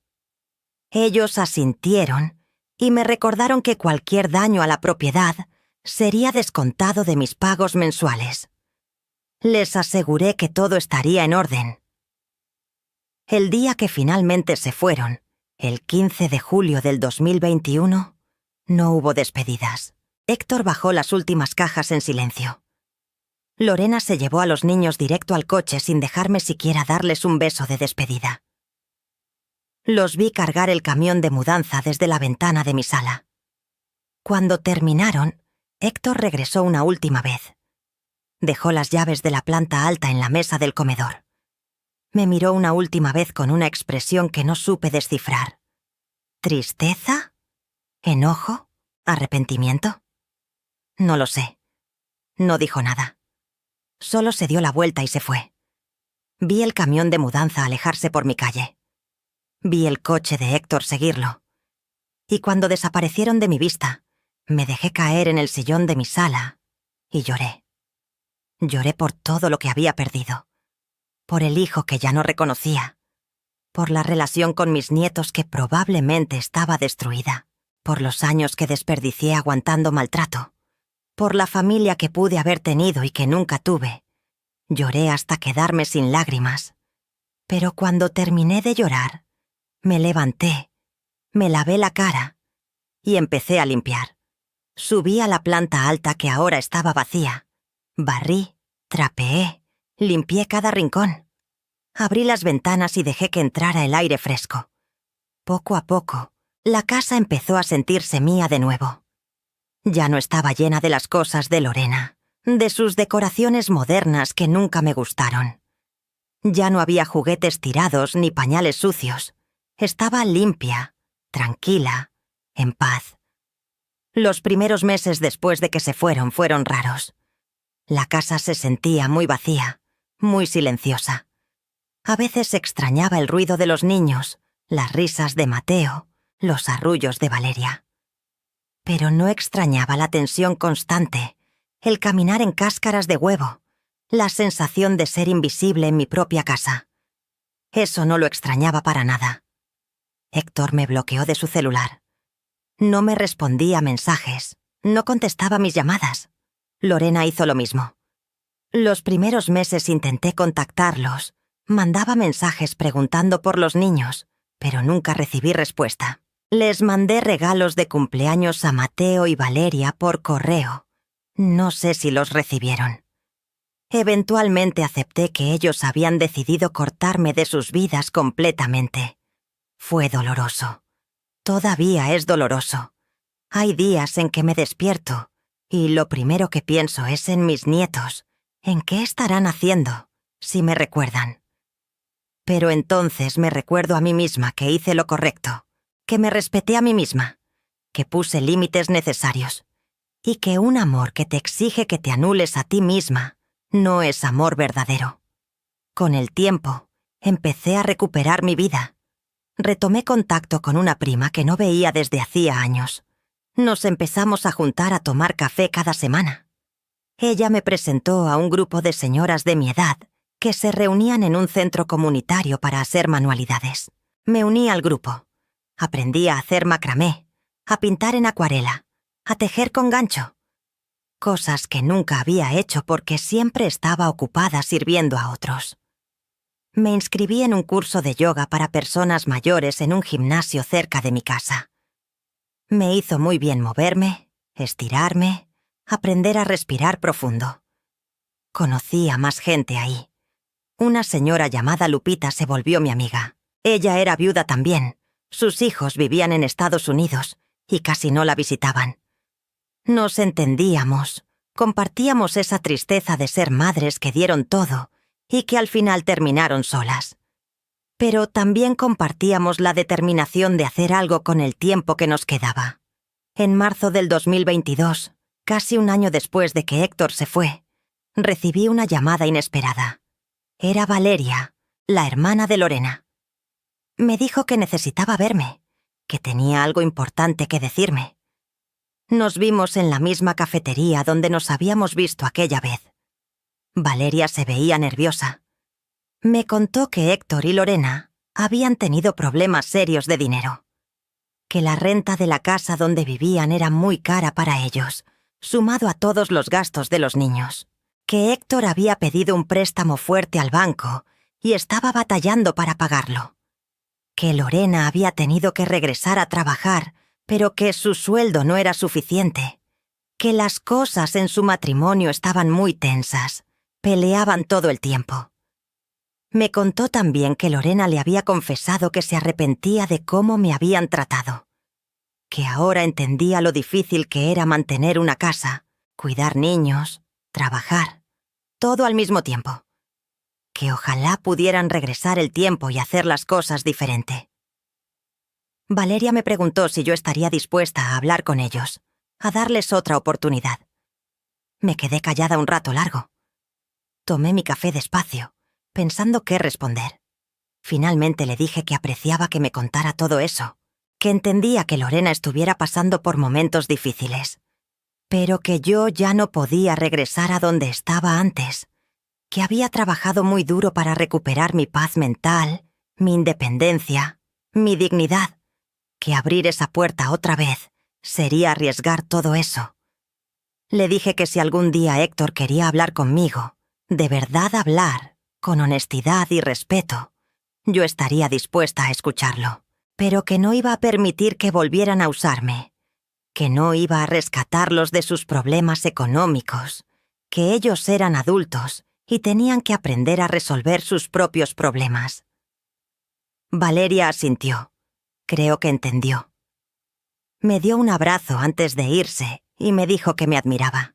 Ellos asintieron y me recordaron que cualquier daño a la propiedad sería descontado de mis pagos mensuales. Les aseguré que todo estaría en orden. El día que finalmente se fueron, el 15 de julio del 2021, no hubo despedidas. Héctor bajó las últimas cajas en silencio. Lorena se llevó a los niños directo al coche sin dejarme siquiera darles un beso de despedida. Los vi cargar el camión de mudanza desde la ventana de mi sala. Cuando terminaron, Héctor regresó una última vez. Dejó las llaves de la planta alta en la mesa del comedor. Me miró una última vez con una expresión que no supe descifrar. ¿Tristeza? ¿Enojo? ¿Arrepentimiento? No lo sé. No dijo nada. Solo se dio la vuelta y se fue. Vi el camión de mudanza alejarse por mi calle. Vi el coche de Héctor seguirlo. Y cuando desaparecieron de mi vista, me dejé caer en el sillón de mi sala y lloré. Lloré por todo lo que había perdido. Por el hijo que ya no reconocía. Por la relación con mis nietos que probablemente estaba destruida. Por los años que desperdicié aguantando maltrato. Por la familia que pude haber tenido y que nunca tuve. Lloré hasta quedarme sin lágrimas. Pero cuando terminé de llorar, me levanté, me lavé la cara y empecé a limpiar. Subí a la planta alta que ahora estaba vacía. Barrí, trapeé, limpié cada rincón. Abrí las ventanas y dejé que entrara el aire fresco. Poco a poco, la casa empezó a sentirse mía de nuevo. Ya no estaba llena de las cosas de Lorena, de sus decoraciones modernas que nunca me gustaron. Ya no había juguetes tirados ni pañales sucios. Estaba limpia, tranquila, en paz. Los primeros meses después de que se fueron raros. La casa se sentía muy vacía, muy silenciosa. A veces extrañaba el ruido de los niños, las risas de Mateo, los arrullos de Valeria. Pero no extrañaba la tensión constante, el caminar en cáscaras de huevo, la sensación de ser invisible en mi propia casa. Eso no lo extrañaba para nada. Héctor me bloqueó de su celular. No me respondía a mensajes, no contestaba mis llamadas. Lorena hizo lo mismo. Los primeros meses intenté contactarlos, mandaba mensajes preguntando por los niños, pero nunca recibí respuesta. Les mandé regalos de cumpleaños a Mateo y Valeria por correo. No sé si los recibieron. Eventualmente acepté que ellos habían decidido cortarme de sus vidas completamente. Fue doloroso. Todavía es doloroso. Hay días en que me despierto y lo primero que pienso es en mis nietos, en qué estarán haciendo, si me recuerdan. Pero entonces me recuerdo a mí misma que hice lo correcto, que me respeté a mí misma, que puse límites necesarios y que un amor que te exige que te anules a ti misma no es amor verdadero. Con el tiempo, empecé a recuperar mi vida. Retomé contacto con una prima que no veía desde hacía años. Nos empezamos a juntar a tomar café cada semana. Ella me presentó a un grupo de señoras de mi edad que se reunían en un centro comunitario para hacer manualidades. Me uní al grupo. Aprendí a hacer macramé, a pintar en acuarela, a tejer con gancho. Cosas que nunca había hecho porque siempre estaba ocupada sirviendo a otros. Me inscribí en un curso de yoga para personas mayores en un gimnasio cerca de mi casa. Me hizo muy bien moverme, estirarme, aprender a respirar profundo. Conocí a más gente ahí. Una señora llamada Lupita se volvió mi amiga. Ella era viuda también. Sus hijos vivían en Estados Unidos y casi no la visitaban. Nos entendíamos, compartíamos esa tristeza de ser madres que dieron todo y que al final terminaron solas. Pero también compartíamos la determinación de hacer algo con el tiempo que nos quedaba. En marzo del 2022, casi un año después de que Héctor se fue, recibí una llamada inesperada. Era Valeria, la hermana de Lorena. Me dijo que necesitaba verme, que tenía algo importante que decirme. Nos vimos en la misma cafetería donde nos habíamos visto aquella vez. Valeria se veía nerviosa. Me contó que Héctor y Lorena habían tenido problemas serios de dinero, que la renta de la casa donde vivían era muy cara para ellos, sumado a todos los gastos de los niños, que Héctor había pedido un préstamo fuerte al banco y estaba batallando para pagarlo, que Lorena había tenido que regresar a trabajar, pero que su sueldo no era suficiente, que las cosas en su matrimonio estaban muy tensas, peleaban todo el tiempo. Me contó también que Lorena le había confesado que se arrepentía de cómo me habían tratado, que ahora entendía lo difícil que era mantener una casa, cuidar niños, trabajar, todo al mismo tiempo, que ojalá pudieran regresar el tiempo y hacer las cosas diferente. Valeria me preguntó si yo estaría dispuesta a hablar con ellos, a darles otra oportunidad. Me quedé callada un rato largo. Tomé mi café despacio, pensando qué responder. Finalmente le dije que apreciaba que me contara todo eso, que entendía que Lorena estuviera pasando por momentos difíciles, pero que yo ya no podía regresar a donde estaba antes, que había trabajado muy duro para recuperar mi paz mental, mi independencia, mi dignidad, que abrir esa puerta otra vez sería arriesgar todo eso. Le dije que si algún día Héctor quería hablar conmigo, de verdad hablar, con honestidad y respeto, yo estaría dispuesta a escucharlo, pero que no iba a permitir que volvieran a usarme, que no iba a rescatarlos de sus problemas económicos, que ellos eran adultos y tenían que aprender a resolver sus propios problemas. Valeria asintió. Creo que entendió. Me dio un abrazo antes de irse y me dijo que me admiraba.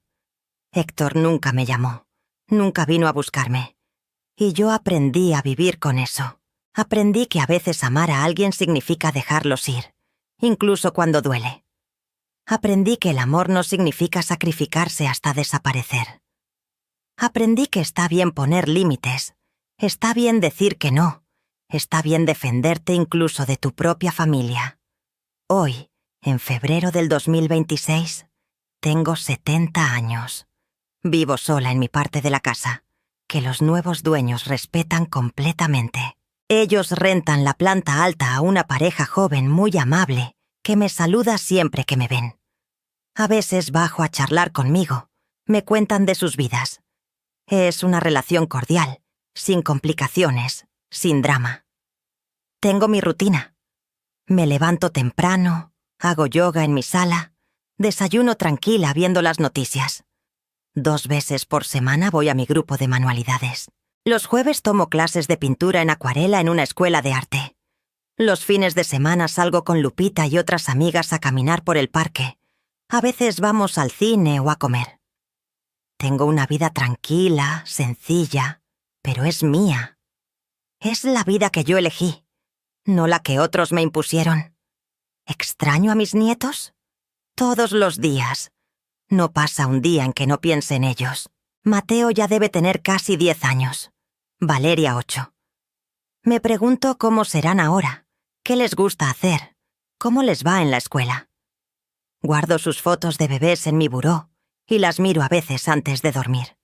Héctor nunca me llamó, nunca vino a buscarme. Y yo aprendí a vivir con eso. Aprendí que a veces amar a alguien significa dejarlos ir, incluso cuando duele. Aprendí que el amor no significa sacrificarse hasta desaparecer. Aprendí que está bien poner límites, está bien decir que no, está bien defenderte incluso de tu propia familia. Hoy, en febrero del 2026, tengo 70 años. Vivo sola en mi parte de la casa, que los nuevos dueños respetan completamente. Ellos rentan la planta alta a una pareja joven muy amable que me saluda siempre que me ven. A veces bajo a charlar conmigo, me cuentan de sus vidas. Es una relación cordial, sin complicaciones, sin drama. Tengo mi rutina. Me levanto temprano, hago yoga en mi sala, desayuno tranquila viendo las noticias. 2 veces por semana voy a mi grupo de manualidades. Los jueves tomo clases de pintura en acuarela en una escuela de arte. Los fines de semana salgo con Lupita y otras amigas a caminar por el parque. A veces vamos al cine o a comer. Tengo una vida tranquila, sencilla, pero es mía. Es la vida que yo elegí, no la que otros me impusieron. ¿Extraño a mis nietos? Todos los días. No pasa un día en que no piense en ellos. Mateo ya debe tener casi 10 años. Valeria 8. Me pregunto cómo serán ahora, qué les gusta hacer, cómo les va en la escuela. Guardo sus fotos de bebés en mi buró y las miro a veces antes de dormir.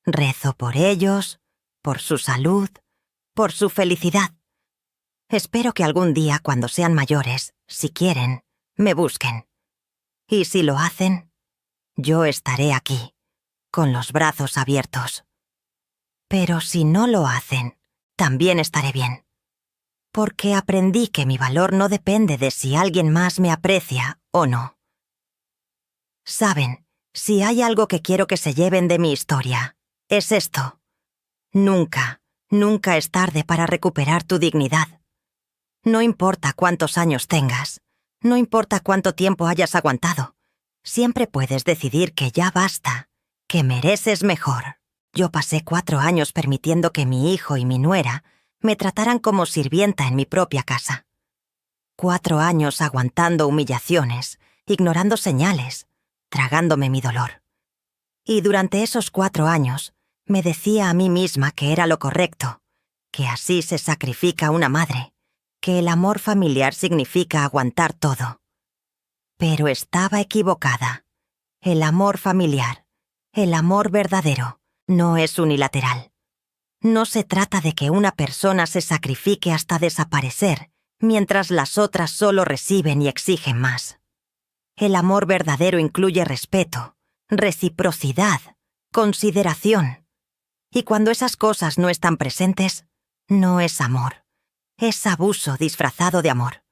Rezo por ellos, por su salud, por su felicidad. Espero que algún día, cuando sean mayores, si quieren, me busquen. Y si lo hacen, yo estaré aquí, con los brazos abiertos. Pero si no lo hacen, también estaré bien. Porque aprendí que mi valor no depende de si alguien más me aprecia o no. Saben, si hay algo que quiero que se lleven de mi historia, es esto. Nunca, nunca es tarde para recuperar tu dignidad. No importa cuántos años tengas, no importa cuánto tiempo hayas aguantado, siempre puedes decidir que ya basta, que mereces mejor. Yo pasé 4 años permitiendo que mi hijo y mi nuera me trataran como sirvienta en mi propia casa. 4 años aguantando humillaciones, ignorando señales, tragándome mi dolor. Y durante esos 4 años me decía a mí misma que era lo correcto, que así se sacrifica una madre, que el amor familiar significa aguantar todo. Pero estaba equivocada. El amor familiar, el amor verdadero, no es unilateral. No se trata de que una persona se sacrifique hasta desaparecer, mientras las otras solo reciben y exigen más. El amor verdadero incluye respeto, reciprocidad, consideración. Y cuando esas cosas no están presentes, no es amor. Es abuso disfrazado de amor.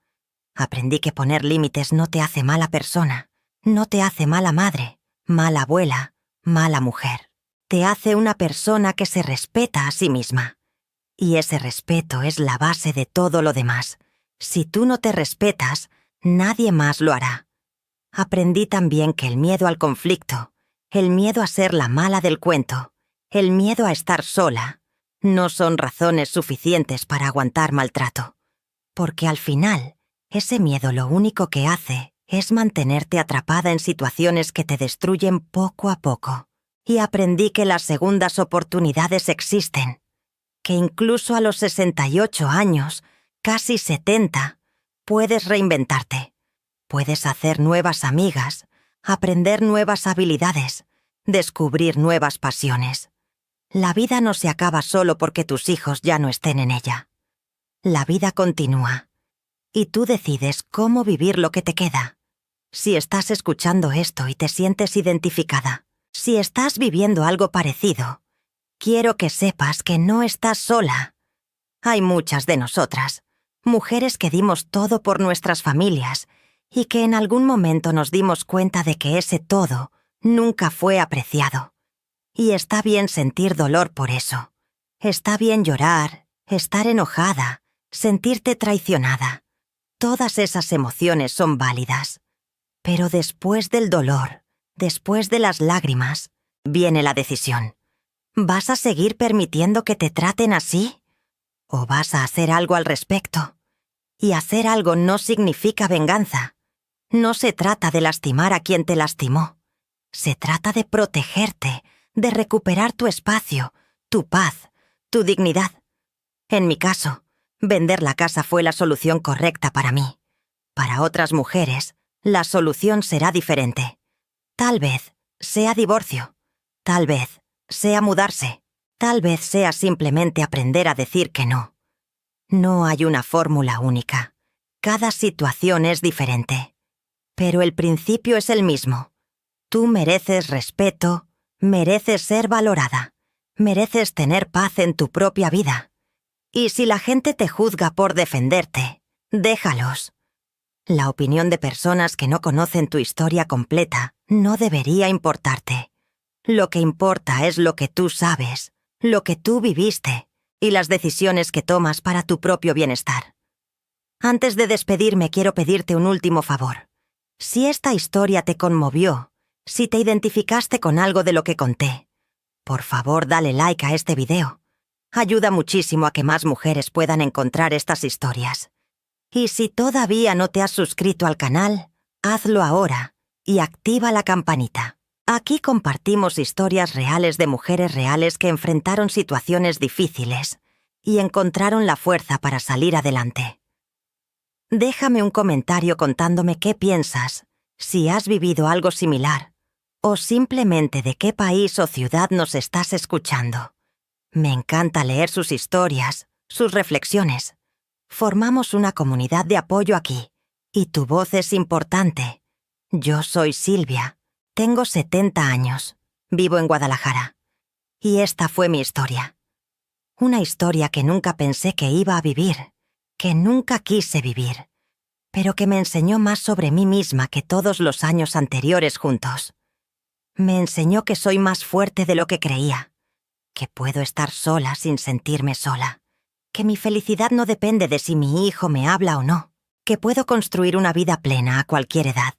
Aprendí que poner límites no te hace mala persona, no te hace mala madre, mala abuela, mala mujer. Te hace una persona que se respeta a sí misma. Y ese respeto es la base de todo lo demás. Si tú no te respetas, nadie más lo hará. Aprendí también que el miedo al conflicto, el miedo a ser la mala del cuento, el miedo a estar sola, no son razones suficientes para aguantar maltrato. Porque al final, ese miedo lo único que hace es mantenerte atrapada en situaciones que te destruyen poco a poco. y aprendí que las segundas oportunidades existen, que incluso a los 68 años, casi 70, puedes reinventarte. Puedes hacer nuevas amigas, aprender nuevas habilidades, descubrir nuevas pasiones. La vida no se acaba solo porque tus hijos ya no estén en ella. La vida continúa, y tú decides cómo vivir lo que te queda. Si estás escuchando esto y te sientes identificada, si estás viviendo algo parecido, quiero que sepas que no estás sola. Hay muchas de nosotras, mujeres que dimos todo por nuestras familias y que en algún momento nos dimos cuenta de que ese todo nunca fue apreciado. Y está bien sentir dolor por eso. Está bien llorar, estar enojada, sentirte traicionada. Todas esas emociones son válidas. Pero después del dolor, después de las lágrimas, viene la decisión. ¿Vas a seguir permitiendo que te traten así? ¿O vas a hacer algo al respecto? Y hacer algo no significa venganza. No se trata de lastimar a quien te lastimó. Se trata de protegerte, de recuperar tu espacio, tu paz, tu dignidad. En mi caso, vender la casa fue la solución correcta para mí. Para otras mujeres, la solución será diferente. Tal vez sea divorcio. Tal vez sea mudarse. Tal vez sea simplemente aprender a decir que no. No hay una fórmula única. Cada situación es diferente. Pero el principio es el mismo. Tú mereces respeto, mereces ser valorada, mereces tener paz en tu propia vida. Y si la gente te juzga por defenderte, déjalos. La opinión de personas que no conocen tu historia completa no debería importarte. Lo que importa es lo que tú sabes, lo que tú viviste y las decisiones que tomas para tu propio bienestar. Antes de despedirme, quiero pedirte un último favor. Si esta historia te conmovió, si te identificaste con algo de lo que conté, por favor dale like a este video. Ayuda muchísimo a que más mujeres puedan encontrar estas historias. Y si todavía no te has suscrito al canal, hazlo ahora y activa la campanita. Aquí compartimos historias reales de mujeres reales que enfrentaron situaciones difíciles y encontraron la fuerza para salir adelante. Déjame un comentario contándome qué piensas, si has vivido algo similar, o simplemente de qué país o ciudad nos estás escuchando. Me encanta leer sus historias, sus reflexiones. Formamos una comunidad de apoyo aquí, y tu voz es importante. Yo soy Silvia, tengo 70 años, vivo en Guadalajara. Y esta fue mi historia. Una historia que nunca pensé que iba a vivir, que nunca quise vivir, pero que me enseñó más sobre mí misma que todos los años anteriores juntos. Me enseñó que soy más fuerte de lo que creía, que puedo estar sola sin sentirme sola, que mi felicidad no depende de si mi hijo me habla o no, que puedo construir una vida plena a cualquier edad.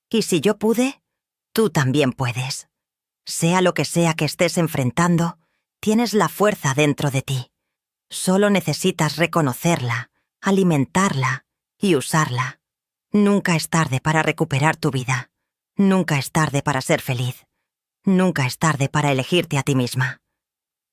Y si yo pude, tú también puedes. Sea lo que sea que estés enfrentando, tienes la fuerza dentro de ti. Solo necesitas reconocerla, alimentarla y usarla. Nunca es tarde para recuperar tu vida. Nunca es tarde para ser feliz. Nunca es tarde para elegirte a ti misma.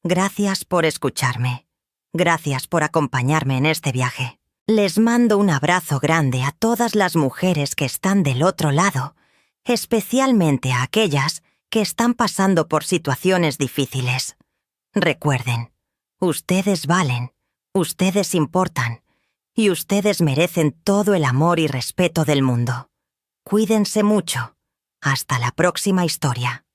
Gracias por escucharme. Gracias por acompañarme en este viaje. Les mando un abrazo grande a todas las mujeres que están del otro lado, especialmente a aquellas que están pasando por situaciones difíciles. Recuerden, ustedes valen, ustedes importan, y ustedes merecen todo el amor y respeto del mundo. Cuídense mucho. Hasta la próxima historia.